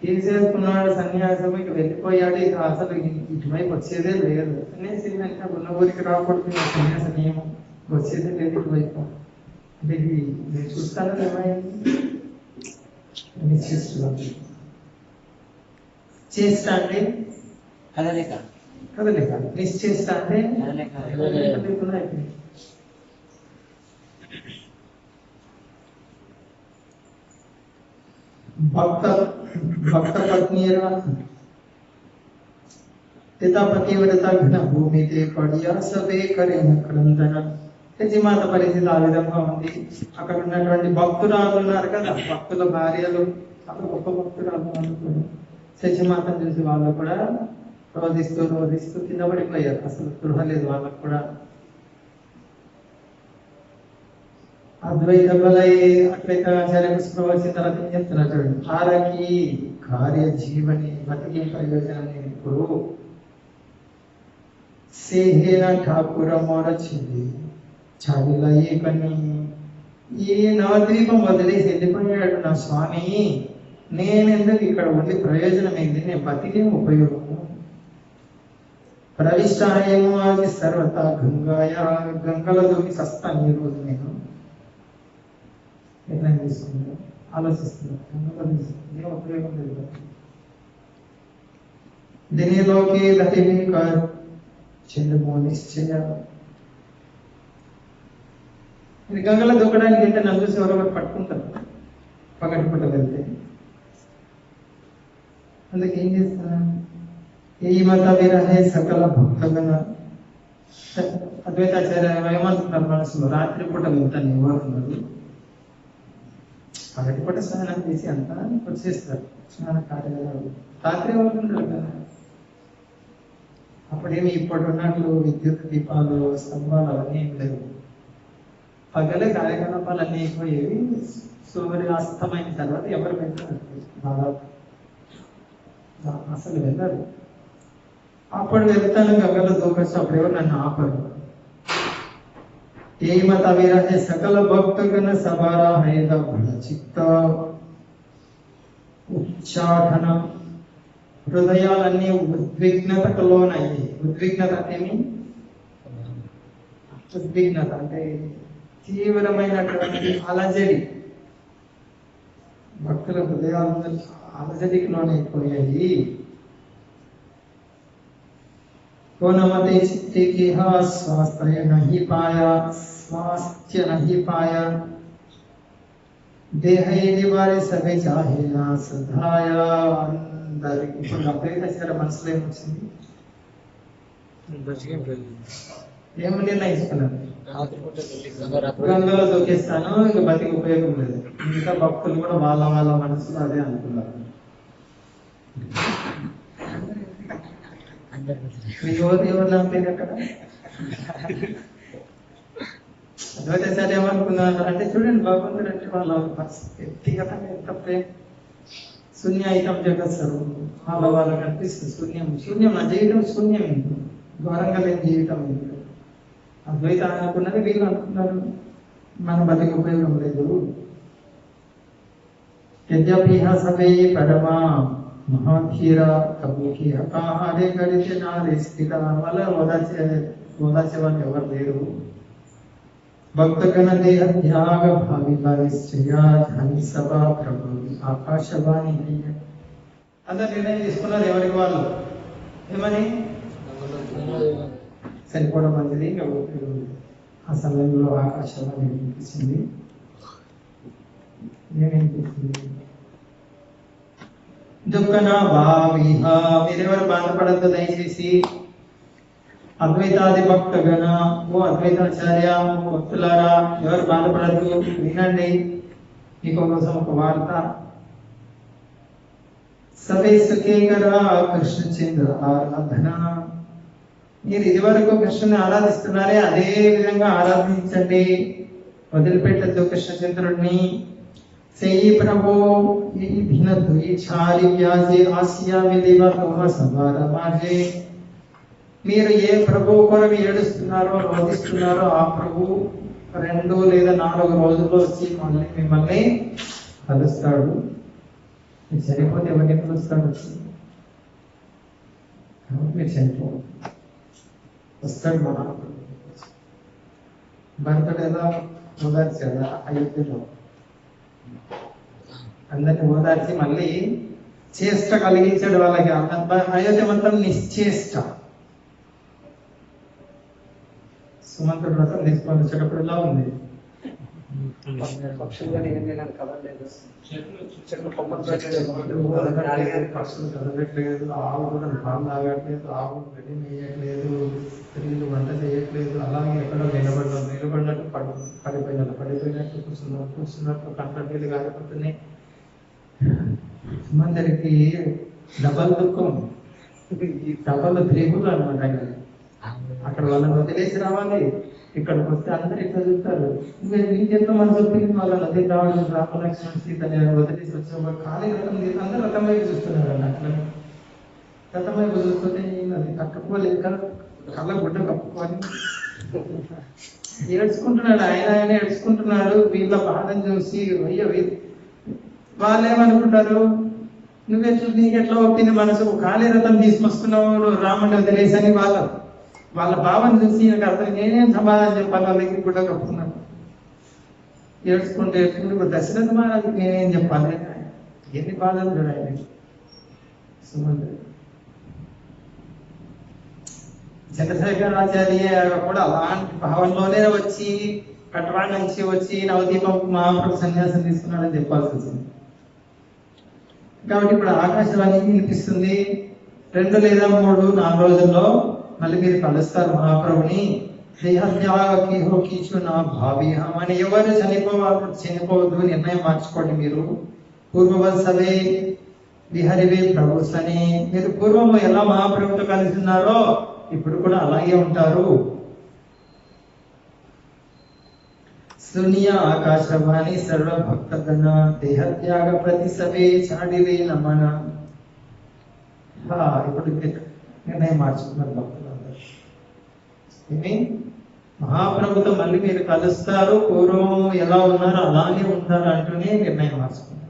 తీసేసుకున్నాడు సన్యాసం, ఇక వెళ్ళిపోయాడు. ఇక అసలు ఇటువైపు వచ్చేదే లేదు. సన్యాసి వెంట ఉన్న ఊరికి రాకూడదు, సన్యాస నియమం వచ్చేదే లేదు ఇటువైపు. అంటే ఇది నేను చూస్తాను ఏమైంది. చేస్తా అంటే కదలిక నిశ్చేస్తా అంటే లేకుండా అయిపోయింది. భక్త పత్నీరా పితా పతివ్రత ఘన భూమితే పడియా సవే కరిన క్రందన. శశిమాత పరిస్థితి ఆ విధంగా ఉంది. అక్కడ ఉన్నటువంటి భక్తురాలు ఉన్నారు కదా, భక్తుల భార్యలు, అక్కడ గొప్ప భక్తురాలు అనుకుని శశిమాతను చూసి వాళ్ళు కూడా రోధిస్తూ కింద పడిపోయారు. అసలు స్పృహ లేదు వాళ్ళకు కూడా. అద్వైత బలై అట్లయితే ఆచార్య స్పృహ వచ్చిన తర్వాత ఏం చెప్తున్నారు చూడండి. ఆరకి కార్య జీవని బతికి ప్రయోజనాన్ని ఇప్పుడు సేహేన ఠాకూర మోరచింది చాలిలా ఏ పని. ఈ నవద్వీపం వదిలేసి వెళ్ళిపోయాడు నా స్వామి, నేనెందుకు ఇక్కడ ఉండి ప్రయోజనం ఏంటి, నేను బతికేం ఉపయోగము. ప్రవిష్టాయేమో అది సర్వత గంగాయ, గంగల దూకి సస్తాను ఈ రోజు నేను. ఎట్లా తీసుకున్నాను ఆలోచిస్తున్నాను, గంగలో ఏం ఉపయోగం లేదు. దినిలోకి దతిని చెందుమో నిశ్చయ. ఇది గంగలో దూకడానికి అయితే నన్ను చూసి ఎవరొకరు పట్టుకుంటారు పగటి పూట వెళ్తే. అందుకే ఏం చేస్తాను, ఈ మత విరహే సకల భక్తగణ. అద్వైతాచార్య ఏమంటున్నారు మనసులో, రాత్రి పూట వెళ్తాను ఎవరున్నారు, పగటి పూట స్నానం చేసి అంతా వచ్చేస్తారు స్నాన కార్యాలు, రాత్రి వెళ్తుంటారు కదా. అప్పుడేమి ఇప్పుడు ఉన్నట్లు విద్యుత్ దీపాలు స్తంభాలు అవన్నీ ఏం లేవు. పగలే కార్యకలాపాలు అన్నీ అయిపోయేవి. సూర్యుడు అస్తమైన తర్వాత ఎవరు వెళ్తారు దాదాపు అసలు వెళ్ళరు. అప్పుడు వెళ్తాను గంగలో దూకొచ్చి అప్పుడు ఎవరు నన్ను ఆపరు. ఏ మత విరహే సకల భక్తగణ సబారా హైద చిత్త ఉచ్చాటనం. హృదయాలన్నీ ఉద్విగ్నతకు లోనయ్యి. ఉద్విగ్నత ఏమి, ఉద్విగ్నత అంటే తీవ్రమైనటువంటి అలజడి. భక్తుల హృదయాలు అలజడికి లోనైపోయాయి. కోనమతే చిత్తే కేహ స్వాస్థ్య నహి పాయా, స్వాస్థ్య నహి పాయా. దేహ నివారి సభే చాహినా సదాయా. అందరికి ఇప్పుడు అద్వైతాచార్య మనసులో ఏమొచ్చింది, ఏమి నిర్ణయించుకున్నారు, గంగలో దూకేస్తాను ఇక బతికి ఉపయోగం లేదు. ఇంకా భక్తులు కూడా వాళ్ళ వాళ్ళ మనసులో అదే అనుకున్నారు. ఎవరు నమ్మేది అక్కడ అద్వైతాచార్య ఏమనుకున్నారు అంటే, చూడండి భగవంతుడు అంటే వాళ్ళ వ్యక్తిగతంగా ఎంత ప్రేమ. శూన్యాయితం జగత్సరు వాళ్ళకి అనిపిస్తుంది శూన్యం. శూన్యం నా జీవితం శూన్యం, ఘోరంగా లేని జీవితం. అద్వైతం అనుకున్నది వీళ్ళు అనుకున్నారు మన బతికి ఉపయోగం లేదు. యద్యపి సభే పరమా మహాధీర కబూకి హకాహారే గడితే నారే స్థిత. వల్ల ఓదార్చే వాళ్ళు ఎవరు లేరు. భక్తగణ దేహ త్యాగ భావిని సభా ప్రభు ఆకాశవాణి. అందరు నిర్ణయం తీసుకున్నారు ఎవరికి వాళ్ళు. ఏమని సరిపోవడం మంచిది. ఆ సమయంలో ఆకాశవాణి వినిపించింది. ఏమనిపించింది, దుఃఖనా భావిహ. మీరెవరు బాధపడద్దు దయచేసి. అద్వైతాది భక్తగణ, ఓ అద్వైతాచార్య, ఓ భక్తులారా ఎవరు బాధపడద్దు, వినండి. మీకోసం ఒక వార్త. సభే సుఖేకర కృష్ణచంద్ర ఆరాధన. మీరు ఇదివరకు కృష్ణుని ఆరాధిస్తున్నారే అదే విధంగా ఆరాధించండి, వదిలిపెట్టద్దు కృష్ణచంద్రుడిని. సేయి ప్రభు ఈ భిన్నద్దు ఈ చారి వ్యాజే ఆసియా విధివ తోమ సవార మార్జే. మీరు ఏ ప్రభు కొరకు ఏడుస్తున్నారో రోధిస్తున్నారో ఆ ప్రభు 2 లేదా 4 రోజుల్లో వచ్చి మిమ్మల్ని కలుస్తాడు. మీరు చనిపోతే ఎవరిని కలుస్తాడు, మీరు చనిపో వస్తాడు. మన భర్తడు ఎలా ఓదార్చాడు అయోధ్యలో, అందరిని ఓదార్చి మళ్ళీ చేష్ట కలిగించాడు వాళ్ళకి. అయోధ్య మొత్తం నిశ్చేష్ట. సుమంతుడు వ్రతం తీసుకొని వచ్చేటప్పుడు ఇలా ఉంది. పక్షులు కదలట్లేదు, ఆవు కూడా పాలు తాగట్లేదు, ఆవు గడ్డి వేయట్లేదు, స్త్రీలు వంట చేయట్లేదు. అలాగే ఎక్కడో నిలబడినట్టు పడిపోయినట్టు కూర్చున్నట్టు కంట నీళ్ళు కాలిపోతున్నాయి. సుమందరికి డబల్ దుఃఖం, ఈ డబల్ త్రిగులు అనమాట. అక్కడ వాళ్ళని వదిలేసి రావాలి, ఇక్కడికి వస్తే అందరు ఇక్కడ చూస్తారు. ఇంకెంతో మనసు వచ్చింది వాళ్ళ నది రావడం, రామలక్ష్మణ సీతని వదిలేసి వచ్చేవాడు. ఖాళీ రథం తీసి అందరూ రథం వైపు చూస్తున్నారు అండి. అట్లా రథం వైపు చూస్తుంటే అది కట్టుకోలేక కళ్ళ గుడ్డ కప్పుకొని ఏడ్చుకుంటున్నాడు. ఆయన ఏడ్చుకుంటున్నాడు. వీళ్ళ బాధను చూసి అయ్యో వాళ్ళు ఏమనుకుంటారు, నీకెట్లా ఒప్పింది మనసు, ఖాళీ రథం తీసుకొస్తున్నావు రాముడిని వదిలేసని వాళ్ళ భావన చూసి నాకు అర్థం. నేనేం సమాధానం చెప్పాలి వాళ్ళకి కూడా కప్పుతున్నాను. ఏడ్చుకుంటే దశరథ మహారాజు నేనేం చెప్పాలి, ఎన్ని బాధలు చూడాలి సుమంతుడు. చంద్రశేఖరాచార్య కూడా అలాంటి భావంలోనే వచ్చి కట్రా నుంచి వచ్చి నవదీపం మహాప్రభు సన్యాసం తీసుకున్నాడని చెప్పాల్సి వచ్చింది. కాబట్టి ఇప్పుడు ఆకాశవాణి వినిపిస్తుంది. 2 లేదా 3, 4 రోజుల్లో మళ్ళీ మీరు కలుస్తారు మహాప్రభుని. దేహత్యాగకి హోకీచు నా భావి అని ఎవరు చనిపోవద్దు నిర్ణయం మార్చుకోండి. మీరు పూర్వవత్సవే విహరివే ప్రభుస్ అని మీరు పూర్వము ఎలా మహాప్రభుతో కలిసి ఉన్నారో ఇప్పుడు కూడా అలాగే ఉంటారు. సునియ ఆకాశవాణి సర్వ భక్తగణ దేహత్యాగ ప్రతి సవే చాడివే నమన. ఇప్పుడు నిర్ణయం మార్చుకున్నారు భక్తులందరూ. ఏమి మహాప్రభుతో మళ్ళీ మీరు కలుస్తారు, పూర్వం ఎలా ఉన్నారో అలాగే ఉంటారు అంటూనే నిర్ణయం మార్చుకున్నారు.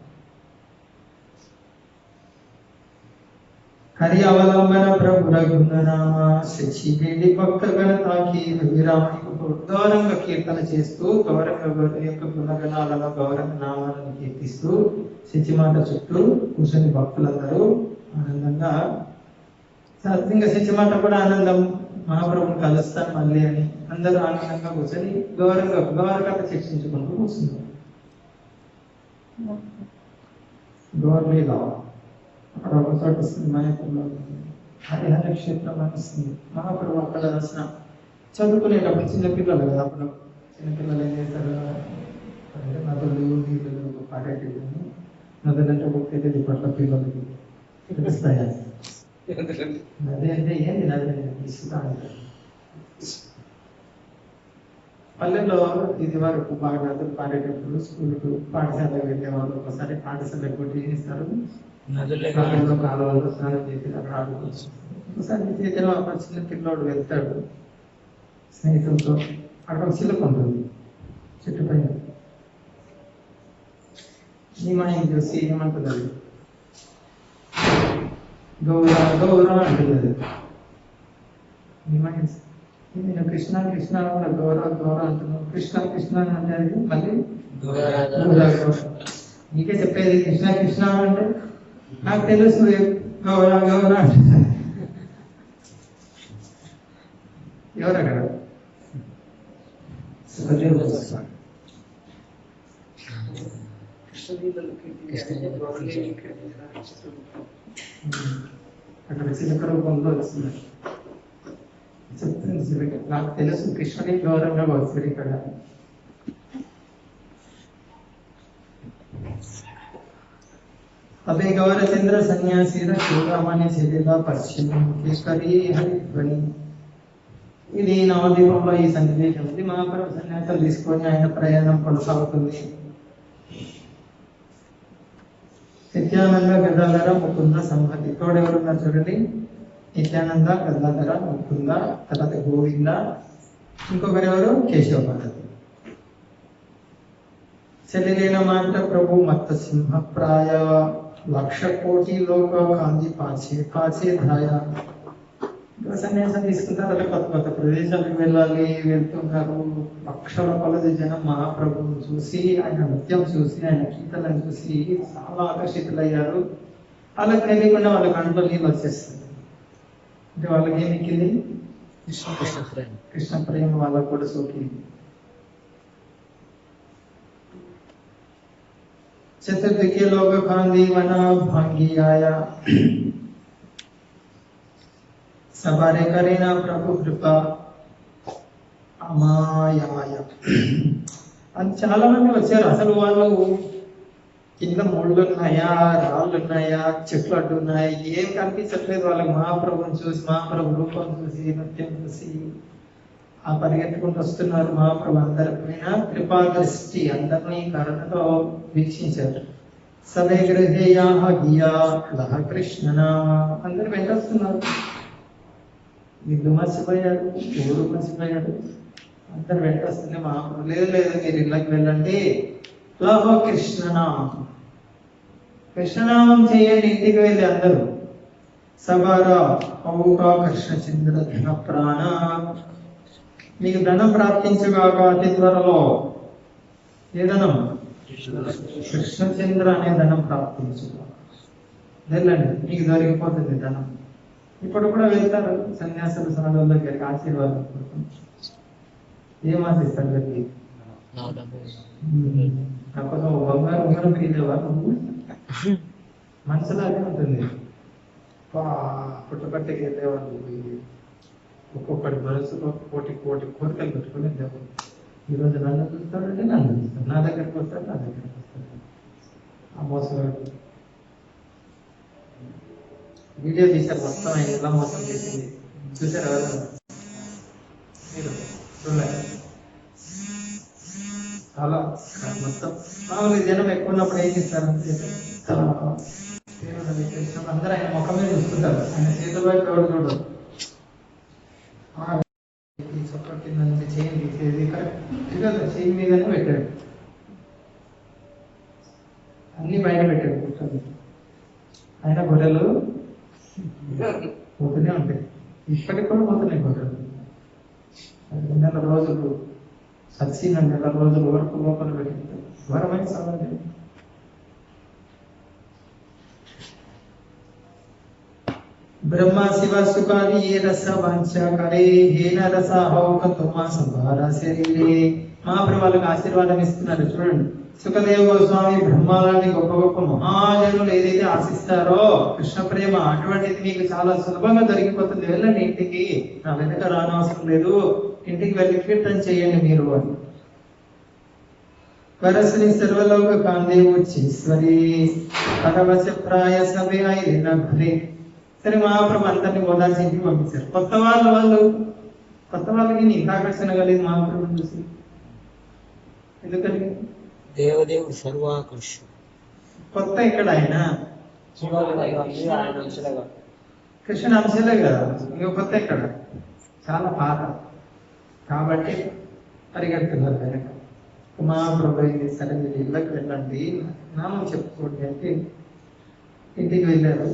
హరి అవలంబన ప్రభు రఘునామ శశివేడి భక్తగణ తాకి విరామణి గౌరంగా కీర్తన చేస్తూ గౌరంగ యొక్క గుణగణాలను గౌరంగ నామాలను కీర్తిస్తూ శచిమాత చుట్టూ కూర్చొని భక్తులందరూ ఆనందంగా, ఇంకా శచిమాత కూడా ఆనందం, మహాప్రభుని కలుస్తాను మళ్ళీ అని అందరూ ఆనందంగా కూర్చొని గౌరకథ చర్చించుకుంటూ కూర్చున్నారు. గౌరవీలో అక్కడ ఒక చోట వస్తుంది, మాయపూర్లో హరిహర క్షేత్రం అని వస్తుంది. మహాప్రభు అక్కడ దర్శన చదువుకునేటప్పుడు చిన్నపిల్లలు కదా, అప్పుడు చిన్నపిల్లలు ఏం చేస్తారు అంటే నదులు నీళ్ళు పాడేటివి, నదులంటే ఒక తెలియదు పట్ల పిల్లలకి తెలుస్తాయా? నది అంటే ఏంది? నది ఇసుక అంటారు. పల్లెల్లో ఇది వరకు బాగా నదులు పాడేటప్పుడు స్కూల్కు పాఠశాలకు వెళ్ళేవాళ్ళు ఒకసారి పాఠశాలకు కొట్టి ఏం ఇస్తారు, కాలువలో స్నానం చేసి అక్కడ ఆడుకోవచ్చు. ఒకసారి చేతిలో చిన్న పిల్లోడు వెళ్తాడు స్నేహితులతో, అక్కడ ఒక చిలుక ఉంటుంది చెట్టు పైన. ఈ మాయం చూసి ఏమంటుంది అది, గౌరా గౌరా అంటుంది. నేను కృష్ణ కృష్ణ గౌరా గౌరా అంటున్నాను, కృష్ణ కృష్ణ అంటే అది మళ్ళీ గౌరా గౌరా. నీకే చెప్పేది కృష్ణ కృష్ణ అంటే నాకు తెలుసు గౌరా గౌరా అంటే. ఎవరు అక్కడ? అక్కడ చిలక రూపంలో వస్తుంది. చెప్తుంది చిలక, నాకు తెలుసు కృష్ణుని గౌరవంగా వస్తుంది ఇక్కడ. అభే గౌరచంద్ర సన్యాసీర చూడమని చెల్లిలా పశ్చిమ కేసరి హరిధ్వని. ఇది నవదీపంలో ఈ సన్నివేశం ఉంది. మహాప్రభు సన్యాసాలు తీసుకొని ఆయన ప్రయాణం కొనసాగుతుంది. నిత్యానంద గదాధర ముకుంద సంహతి. తోడెవరున్నారు చూడండి, నిత్యానంద గదాధర ముకుంద, తర్వాత గోవింద, ఇంకొకరు ఎవరు కేశవ భారతి. చెల్లెలైన మాట ప్రభు మత్త సింహప్రాయ 1,00,000 కోటి లోక కాంతి పాచే ధాయ. సన్యాసం తీసుకున్న తర్వాత కొత్త కొత్త ప్రదేశాలకు వెళ్ళాలి, వెళ్తుంటారు. 1,00,000 కొలది జనం మహాప్రభువును చూసి, ఆయన నృత్యం చూసి, ఆయన కీర్తనను చూసి చాలా ఆకర్షితులయ్యారు. వాళ్ళకి తెలియకుండా వాళ్ళ కంట్లో నీళ్ళు వచ్చేస్తుంది. అంటే వాళ్ళకి ఏం ఎక్కింది? కృష్ణ ప్రేమ వాళ్ళకు కూడా సోకింది. చతుర్థికి లోక కాంతి వన భాంగి ఆయా సబారే కరీనా ప్రభు కృప అమాయాయ. అని చాలా మంది వచ్చారు. అసలు వాళ్ళు కింద ముళ్ళు ఉన్నాయా, రాళ్ళు ఉన్నాయా, చెట్లు అడ్డు ఉన్నాయి, ఏం కనిపించట్లేదు వాళ్ళకి. మహాప్రభుని చూసి, మహాప్రభు రూపం చూసి, నృత్యం చూసి ఆ పరిగెత్తుకుంటూ వస్తున్నారు. మహాప్రభు అందరిపైన కృపా దృష్టి, అందరినీ కరుణతో వీక్షించారు. సభే గృహేయా గియా లహ కృష్ణ, అందరు వెంటొస్తున్నారు. ఇల్లు మర్చిపోయాడు, ఊరు మర్చిపోయాడు, అందరు వెంటొస్తుంది. మహాప్రభు లేదు లేదు మీరు ఇళ్ళకి వెళ్ళండి, లహో కృష్ణనామం, కృష్ణనామం చేయండి ఇంటికి వెళ్ళి అందరూ. సబారా ఔకా కృష్ణచంద్ర ధన ప్రాణ, మీకు ధనం ప్రాప్తించుగాక అతి త్వరలో. ఏ ధనం? కృష్ణచంద్ర అనే ధనం ప్రాప్తించుగాక. వెళ్ళండి, మీకు దొరికిపోతుంది ధనం. ఇప్పుడు కూడా వెళ్తారు సన్యాసులు సాధువుల దగ్గరికి ఆశీర్వాదం కోసం. ఏం ఆశిస్తారు దగ్గరికి కాకపోతే బంగారు ఉంగరం తీసేవారు మనసులాగే ఉంటుంది. పుట్టపట్టికి వెళ్ళేవాళ్ళు ఒక్కొక్కటి మనసులో కోటి కోటి కోరికలు పెట్టుకుని వెళ్ళేవాళ్ళు. ఈరోజు నన్ను చూస్తాడంటే నన్ను చూస్తాడు, నా దగ్గరికి వస్తాడు, నా దగ్గరికి వస్తాడు. ఆ మోసగాడు వీడియో తీశారు మొత్తం ఆయన ఎలా మోసం చేసింది చూసారు ఎవరు మీరు చూడలేదు. చాలా మొత్తం మామూలు జనం ఎక్కువ ఉన్నప్పుడు ఏం చేస్తారంటే అందరూ ఆయన ముఖం మీద చూస్తుంటారు, ఆయన చేతుల వైపు ఎవరు చూడరు. చొక్క కింద నుంచి చేయి తీసేది కరెక్ట్గా చేయి మీదనే పెట్టాడు, అన్ని బయట పెట్టాడు కూర్చొని. ఆయన గొర్రెలు పోతూనే ఉంటాయి, ఇప్పటికి కూడా పోతున్నాయి గొర్రెలు. 2 రోజులు సచ్చిన 2 రోజుల వరకు లోపల పెట్టింది ఘోరమైన సమాజం. ब्रह्मा शिवा सुखादि ये रस वांछा करे हे न रस हौक तुमा संभार शरीरे. మహాప్రభులకు ఆశీర్వాదం ఇస్తున్నారు చూడండి. సుఖదేవ గోస్వామి బ్రహ్మాలని గొప్ప గొప్ప మహాజనులు ఏదైతే ఆశిస్తారో కృష్ణ ప్రేమ అటువంటిది మీకు చాలా సులభంగా దొరికిపోతుంది. వెళ్ళండి ఇంటికి, నా వెనక రానవసరం లేదు, ఇంటికి వెళ్ళి కీర్తన చేయండి మీరు అని. వరసని సర్వలోక కాందే ఉచ్చేశ్వరి పరవశ ప్రాయ సభే అయిన భరే. సరే మహాప్రభు అందరినీ ఓదార్చి ఇంటికి పంపించారు. కొత్త వాళ్ళకి ఇంకా ఆకర్షణ కలిగింది మహాప్రభుని చూసి. ఎందుకని దేవదేవుడు సర్వాకర్ష కొత్త ఇక్కడ ఆయన కృష్ణ అంశలే కదా, ఇంకో కొత్త ఇక్కడ చాలా పాత కాబట్టి పరిగెడుతున్నారు వెనక. మహాప్రభు అయింది సరే మీరు ఇళ్ళకి వెళ్ళండి నామం చెప్పుకోండి అంటే ఇంటికి వెళ్ళారు.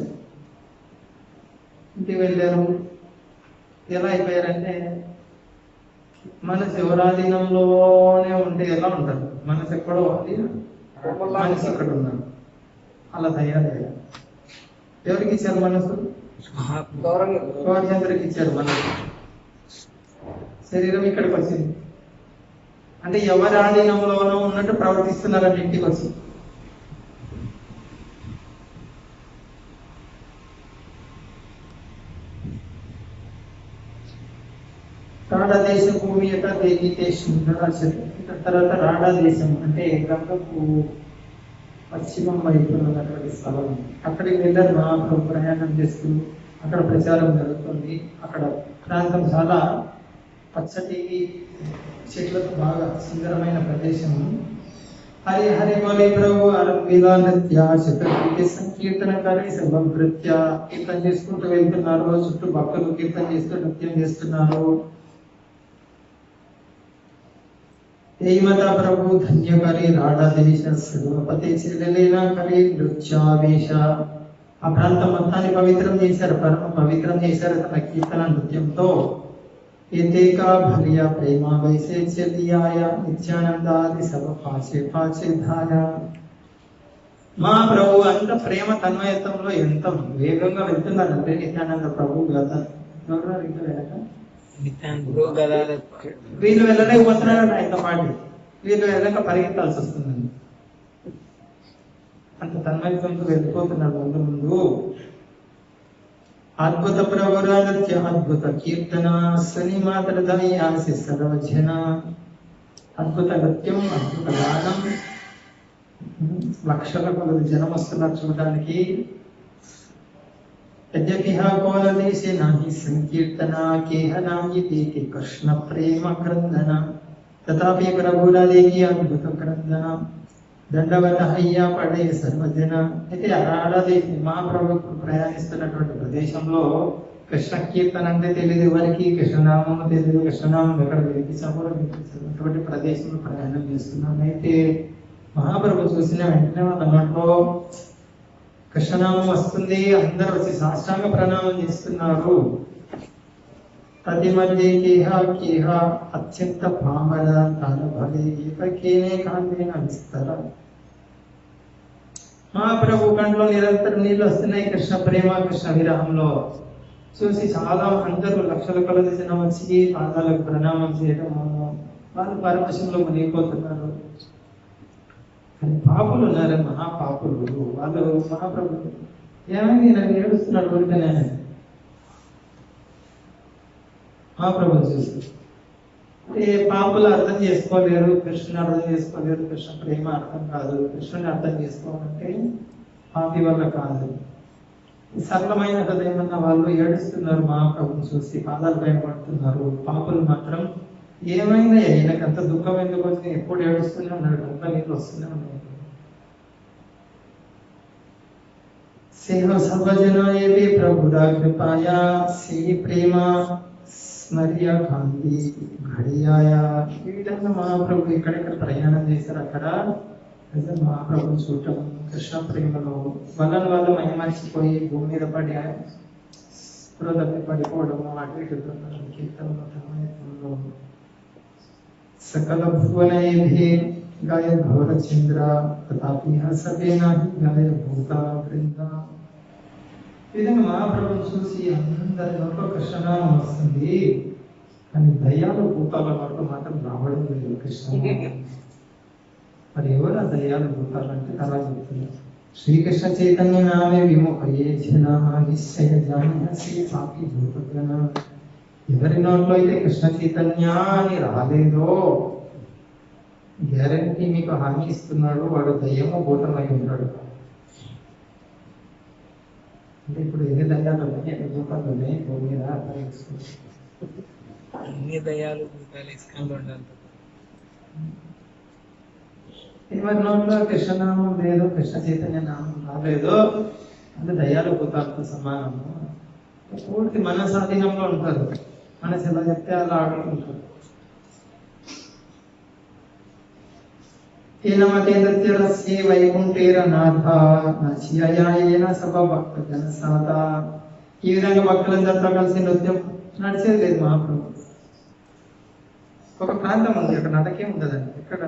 ఎలా అయిపోయారంటే మనసు ఎవరాధీనంలోనే ఉంటే ఎలా ఉంటారు, మనసు ఎక్కడో మనసు అక్కడ ఉన్నారు, అలా తయారయ్యారు. ఎవరికి ఇచ్చారు మనసు? గౌరచంద్రకి ఇచ్చారు మనసు. శరీరం ఇక్కడికి వచ్చింది అంటే ఎవరి ఆధీనంలోనూ ఉన్నట్టు ప్రవర్తిస్తున్నారంటే ఇంటికి వచ్చి. రాడా దేశం భూమి యొక్క దేగితే తర్వాత రాడా దేశం అంటే గంగకు పశ్చిమం వైపు ఉన్నటువంటి స్థలం. అక్కడికి వెళ్ళారు మహాప్రభు ప్రయాణం చేస్తూ. అక్కడ ప్రచారం జరుగుతుంది. అక్కడ ప్రాంతం చాలా పచ్చటి చెట్లతో బాగా సుందరమైన ప్రదేశం. హరి హరి బోలే ప్రభు అరవిలా నృత్య చతుర్వేది సంకీర్తనకారి సర్వభృత్య. కీర్తన చేసుకుంటూ వెళ్తున్నారు, చుట్టూ భక్తులు కీర్తన చేస్తూ నృత్యం చేస్తున్నారు. దేవత ప్రభు ధన్యకరి రాడా దేశ సర్వపతి చెల్లెలేనా కరి నృత్యావేశ. ఆ ప్రాంతం మొత్తాన్ని పవిత్రం చేశారు, పరమ పవిత్రం చేశారు తన కీర్తన నృత్యంతో. ఏతేకా భలియా ప్రేమ వైసే చెలియాయ నిత్యానందాది సభ పాచే పాచే ధాయ. మా ప్రభు అంత ప్రేమ తన్మయత్వంలో ఎంత వేగంగా వెళ్తున్నారంటే నిత్యానంద ప్రభు గత వీళ్ళు వెళ్ళలేకపోతున్నాడు ఆయనతో పాటు, వీళ్ళు వెళ్ళక పరిగెత్తాల్సి వస్తుందండి. అంత తన్మయత్వంతో వెళ్ళిపోతున్నాడు ముందు ముందు. అద్భుత ప్రవరానృత్య అద్భుత కీర్తన శని మాతృ దయాసి సర్వజన. అద్భుత నృత్యం, అద్భుత గానం, లక్షల కొలది జనం వస్తున్నారు చూడడానికి. యద్యపిహ కోల దేశే నాహి సంకీర్తన కేహ నాయితి కృష్ణ ప్రేమ క్రందన. తథాపి ప్రభురాదేకి అద్భుత క్రందన దండవత అయ్యా పడే సర్వజన. అయితే రాడాదేశం మహాప్రభు ప్రయాణిస్తున్నటువంటి ప్రదేశంలో కృష్ణ కీర్తన అంటే తెలియదు ఎవరికి, కృష్ణనామం తెలియదు, కృష్ణనామం ఎక్కడ వినిపించినటువంటి ప్రదేశంలో ప్రయాణం చేస్తున్నాం. అయితే మహాప్రభు చూసిన వెంటనే వాళ్ళ నోట్లో కృష్ణనామం వస్తుంది. అందరూ వచ్చి సాష్టాంగ ప్రణామం చేస్తున్నారు. తది మధ్య కేహ కేహ అత్యంత పామర తన భలే ఏకకేనే కాందేన విస్తర. మహాప్రభు కంట్లో నిరంతరం నీళ్ళు వస్తున్నాయి కృష్ణ ప్రేమ కృష్ణ విరహంలో. చూసి చాలా అందరూ లక్షల కొలది జనం వచ్చి పాదాలకు ప్రణామం చేయడము, వాళ్ళు పరవశంలో మునిగిపోతున్నారు. కానీ పాపులు ఉన్నారు, మహాపాపులు. వాళ్ళు మహాప్రభు ఏమైంది నాకు ఏడుస్తున్నాడు ఊరికనే మహాప్రభుని చూసి. అంటే పాపులు అర్థం చేసుకోలేరు, కృష్ణుని అర్థం చేసుకోలేరు, కృష్ణ ప్రేమ అర్థం కాదు. కృష్ణుని అర్థం చేసుకోవాలంటే పాపి వల్ల కాదు. సరళమైన హృదయం ఉన్న వాళ్ళు ఏడుస్తున్నారు మహాప్రభుని చూసి, పాదాలు పైన పడుతున్నారు. పాపులు మాత్రం ఏమైనా ఈయనకు అంత దుఃఖం ఎందుకు వచ్చి ఎప్పుడు ఏడుస్తూనే ఉన్నాడు, అంత నీళ్ళు వస్తూనే ఉన్నాయి. సేవ సర్వజనాయ ప్రభురా కృపాయా శ్రీ ప్రేమ స్మర్య కాంతి ఘడియాయ. ఈ విధంగా మహాప్రభు ఎక్కడెక్కడ ప్రయాణం చేశారు అక్కడ మహాప్రభుని చూడటం, కృష్ణ ప్రేమలో వాళ్ళని వాళ్ళు మహిమర్చిపోయి భూమి మీద పడి స్పృహ పడిపోవడము, అటు ఇటు కీర్తనలో సకల భువనైభి గాయ భవరచంద్ర తథాపి సభేనా గాయ భూత బృంద. ఈ విధంగా మహాప్రభుని చూసి అందరి నోట్లో కృష్ణనామం వస్తుంది, కానీ దయ్యాలు భూతాల వరకు మాత్రం రావడం లేదు కృష్ణ. మరి ఎవరు ఆ దయ్యాలు భూతాలు అంటే అలా చెప్తున్నారు. శ్రీకృష్ణ చైతన్య నామే విముఖయే జనా నిశ్చయ జానసి పాపి భూతగణ. ఎవరి నోట్లో అయితే కృష్ణ చైతన్య అని రాలేదో గ్యారంటీ మీకు హామీ ఇస్తున్నాడు, వాడు దయ్యము భూతమై ఉంటాడు. అంటే ఇప్పుడు ఎన్ని దయ్యాలు ఉన్నాయి, ఎన్ని భూతాలు ఉన్నాయి భూమి మీద అర్థం చేసుకుంటారు. అన్ని దయాలు భూతాలు ఇస్కాన్లో ఉండాలి. ఎవరి నోట్లో కృష్ణనామం లేదు, కృష్ణ చైతన్య నామం రాలేదు, అంటే దయ్యాలు భూతాలతో సమానము. పూర్తి మన స్వాధీనంలో ఉంటారు, మనసు ఎలా చెప్తే అలా ఆడుకుంటారు. ఏనమతేంద్రస్యే వైకుంఠేర నాథ నచియయాయేన సభ భక్త జనసాత. ఈ విధంగా భక్తులందరితో కలిసి నృత్యం నడిచేది లేదు మహాప్రభు. ఒక ప్రాంతం ఉంది, అక్కడ నడకే ఉండదండి. ఎక్కడ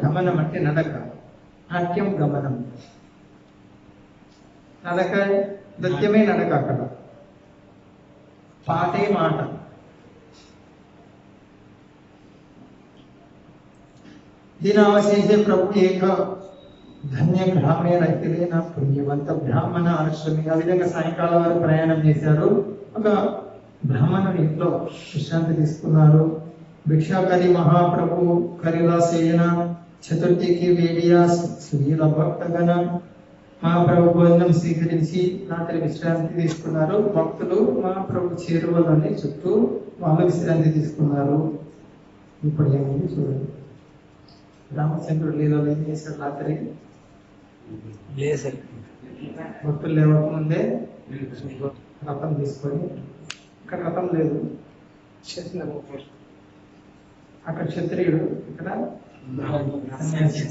గమనం అంటే నడక, నాట్యం గమనం. నడక నృత్యమే నడక, అక్కడ పాటే మాట. దీనావశేషే ప్రభు ఏక ధన్య గ్రామీణ రైతులైన పుణ్యవంత బ్రాహ్మణ ఆశ్రమి. ఆ విధంగా సాయంకాలం వరకు ప్రయాణం చేశారు. ఒక బ్రాహ్మణుడి ఇంట్లో విశ్రాంతి తీసుకున్నారు. భిక్షాకరి మహాప్రభు కరిలా సేన చతుర్థికి వేడియా సునీల భక్తగణ. మహాప్రభు భోజనం స్వీకరించి రాత్రి విశ్రాంతి తీసుకున్నారు. భక్తులు మహాప్రభు చేరువలోని చుట్టూ వాళ్ళు విశ్రాంతి తీసుకున్నారు. ఇప్పుడు ఏమైంది చూడండి. రామచంద్రుడు లీలలో ఏం చేశాడు? రాత్రి భక్తులు లేవకముందే రథం తీసుకొని, ఇక్కడ రథం లేదు, అక్కడ క్షత్రియుడు, ఇక్కడ సన్యాసి.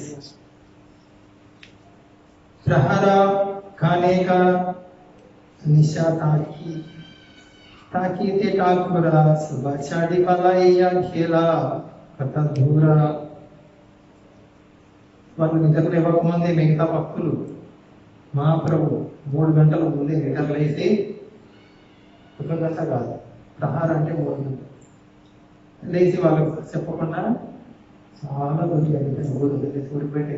प्रहर खाने का निशा ताकि ते ठाकुरा सुबह छाड़ी पलाइया खेला कथा दूरा. వాళ్ళు నిద్ర లేవకముందే మిగతా భక్తులు మహాప్రభు 3 గంటల ముందే నిద్ర లేచి, 1 గంట కాదు, ప్రహార అంటే 3 గంటలు లేచి వాళ్ళకు చెప్పకుండా చాలా ఊరిపోయి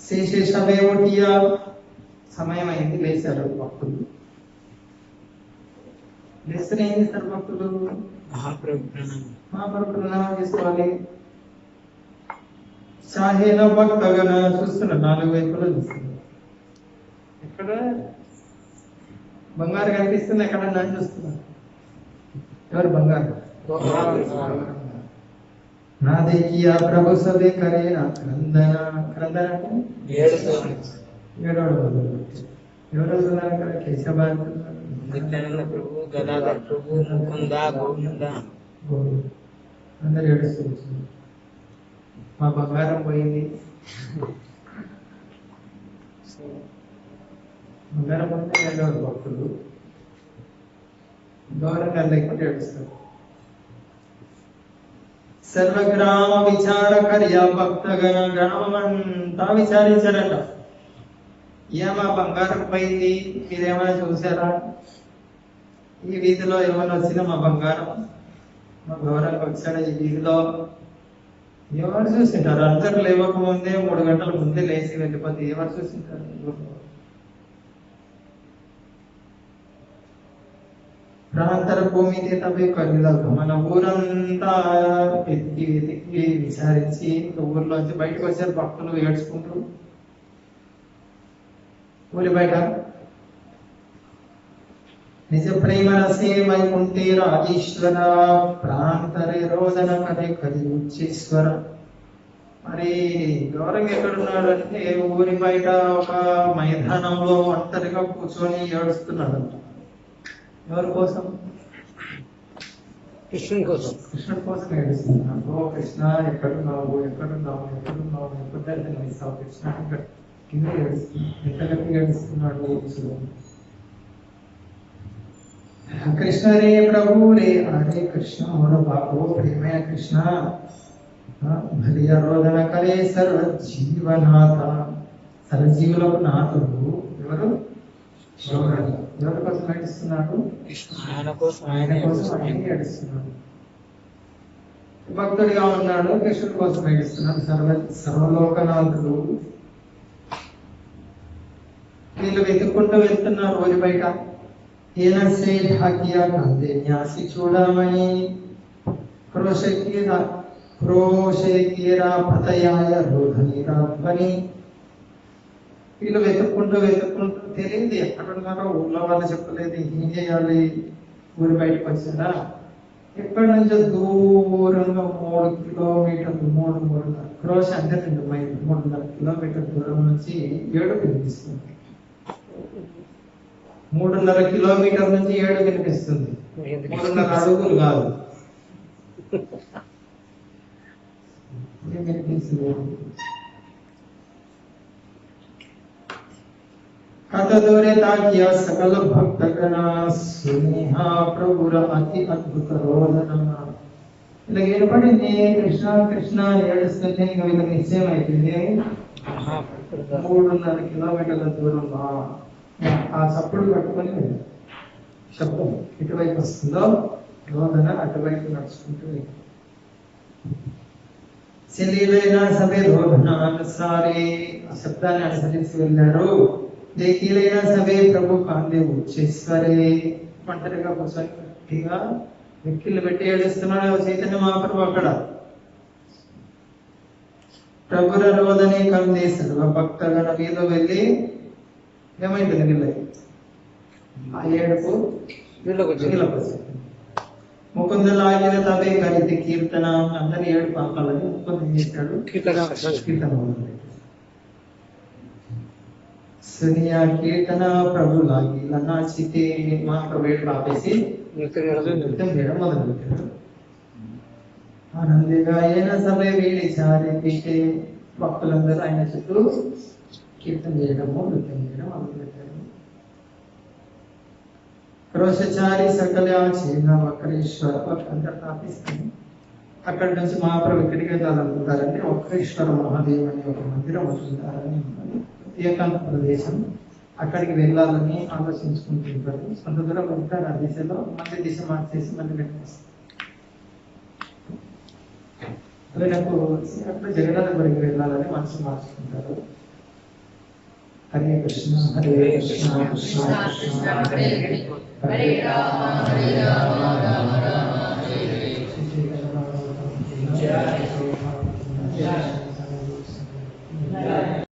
శేషేషమేమోటియా సమయం అయింది, లేచారు భక్తులు. లేస్తే ఏం చేస్తారు భక్తులు? మహాప్రభు ప్రణామం చేసుకోవాలి. చాహేన భక్తగణ చూస్తున్నారు, 4 వైపులా చూస్తున్నారు. ఎక్కడ బంగారు కనిపిస్తుంది, ఎక్కడ నన్ను చూస్తున్నారు. ఎవరు బంగారు? నా దేకియా ప్రభు సభే కరే నా క్రందన. క్రందన అంటే 7వ రోజు. ఎవరు వస్తున్నారు అక్కడ? కేశవ ప్రభు, గదాధర్ ప్రభు, ముకుంద, గోవింద. అందరు ఏడుస్తూ మా బంగారం పోయింది, బంగారం పోయింది వెళ్ళేవారు భక్తులు. గౌరవంగా లేకుండా ఏడుస్తారు. సర్వగ్రామ విచారకర్య భక్తగణ గ్రామమంతా విచారించారట. ఏమా బంగారం పోయింది, మీరేమైనా చూసారా? ఈ వీధిలో ఏమైనా వచ్చినా మా బంగారం మా గౌరవంగా వచ్చాడు ఈ వీధిలో. ఎవరు చూసింటారు? అందరు లేవకముందే 3 గంటల ముందే లేచి వెళ్ళిపోతే ఎవరు చూసింటారు? ప్రాంతర భూమికి తప్పి కలుగుదాం. మన ఊరంతా వెతికి వెతికి విచారించి ఊర్లోంచి బయటకు వచ్చారు భక్తులు ఏడ్చుకుంటూ. ఊరి బయట నిజ ప్రేమ రసే వైకుంఠే రాజేశ్వర ప్రాంతరే రోదన కథే కది ఉచ్చేశ్వర. మరి గౌరంగా ఎక్కడున్నాడు అంటే ఊరి బయట ఒక మైదానంలో ఒంటరిగా కూర్చొని ఏడుస్తున్నాడు. ఎవరి కోసం? కృష్ణుని కోసం. కృష్ణుడి కోసం ఏడుస్తున్నాడు. ఓ కృష్ణ ఎక్కడున్నావు, ఎక్కడున్నావు, ఎక్కడున్నావు, ఎప్పుడు దర్శనం ఇస్తావు కృష్ణ? కింద ఏడుస్తున్నాడు. ఎంత గట్టిగా ఏడుస్తున్నాడు. కృష్ణ రే ప్రభు రే హరే కృష్ణ మోడ బాబు ప్రేమైన కృష్ణ భలియ రోదన కరే సర్వ జీవనాథ. సర్వజీవులకు నాథుడు ఎవరు? ఎవరి కోసం ఏడుస్తున్నాడు? ఆయన కోసం. ఆయన కోసం ఆయన ఏడుస్తున్నాడు. భక్తుడిగా ఉన్నాడు, కృష్ణుడి కోసం ఏడుస్తున్నాడు. సర్వలోకనాథుడు. వీళ్ళు వెతుక్కుంటూ వెళ్తున్నారు ఊరి బయట. ఏనసే ఢాకియా కందే న్యాసి చూడమని క్రోశేకీరా పతయాయ రోధనీరాధ్వని. వీళ్ళు వెతుక్కుంటూ తెలియదు ఎక్కడున్నారో, ఊళ్ళో వాళ్ళు చెప్పలేదు, ఏం చేయాలి? ఊరి బయటకు వచ్చారా? ఎక్కడి నుంచో దూరంగా 3 కిలోమీటర్లు 3.5 క్రోశ అంటే 2 మైళ్ళు 3.5 కిలోమీటర్ దూరం నుంచి ఏడుపు వినిపిస్తుంది. 3.5 కిలోమీటర్ నుంచి ఏడు వినిపిస్తుంది. 3.5 అడుగులు కాదు. కథదోరే తాకియా సకల భక్తగణ సునేహా ప్రభుర అతి అద్భుత రోదన. ఇలా ఏర్పడింది కృష్ణ కృష్ణ ఏడుస్తుంటే ఇంకా వీళ్ళకి నిశ్చయం అయిపోయింది. 3.5 కిలోమీటర్ల దూరంలో ఆ చప్పుడు కట్టుకొని శబ్దం ఇటువైపు వస్తుందో రోదన అటువైపు నడుచుకుంటూ శలీలైన సభే రోదన అనుసారి ఆ శబ్దాన్ని అనుసరించి వెళ్ళారు. దేకీలైన సభే ప్రభు కాందే ఉచ్చేశ్వరే. ఒంటరిగా కూర్చొని గట్టిగా వెక్కిళ్ళు పెట్టి ఏడుస్తున్నాడు చైతన్య మహాప్రభు అక్కడ. ప్రభుర రోదనే కందే సర్వ భక్తగణ మీద వెళ్ళి ఏమైంది? వీళ్ళకి ఆ ఏడుపు వీళ్ళకి వచ్చింది. ముకుందలాగిన తదే కలిసి కీర్తన అందరి ఏడుపు ఆపాలని ముకుందం చేశాడు. కీర్తన సునియా కీర్తన ప్రభు లాగి నాచితే మహాప్రభు ఏడుపు ఆపేసి నృత్యం చేయడం మొదలుపెట్టాడు. ఆనందిగా అయిన సభే వీడి చారి పీటే భక్తులందరూ ఆయన చుట్టూ కీర్తన చేయడము నృత్యం చేయడం మొదలుపెట్టారు. క్రోశచారి సకలాచేన వక్రేశ్వర అందరు తాపిస్తుంది. అక్కడి నుంచి మహాప్రభు ఎక్కడికి వెళ్ళాలనుకుంటారంటే వక్రేశ్వర మహాదేవ్ అనే ఒక మందిరం వస్తుంటారని ఏకాంత ప్రదేశం. అక్కడికి వెళ్ళాలని ఆలోచించుకుంటుంటారు. కొంత దూరం వెళ్తారు. ఆ దిశలో మళ్ళీ దిశ మార్చేసి మళ్ళీ వెళ్ళేస్తారు. నాకు అక్కడ జగన్నాథ గురికి వెళ్ళాలని మనసు మార్చుకుంటారు. హరే కృష్ణ హరే కృష్ణ కృష్ణ కృష్ణ హరే హరే హరే రామ హరే రామ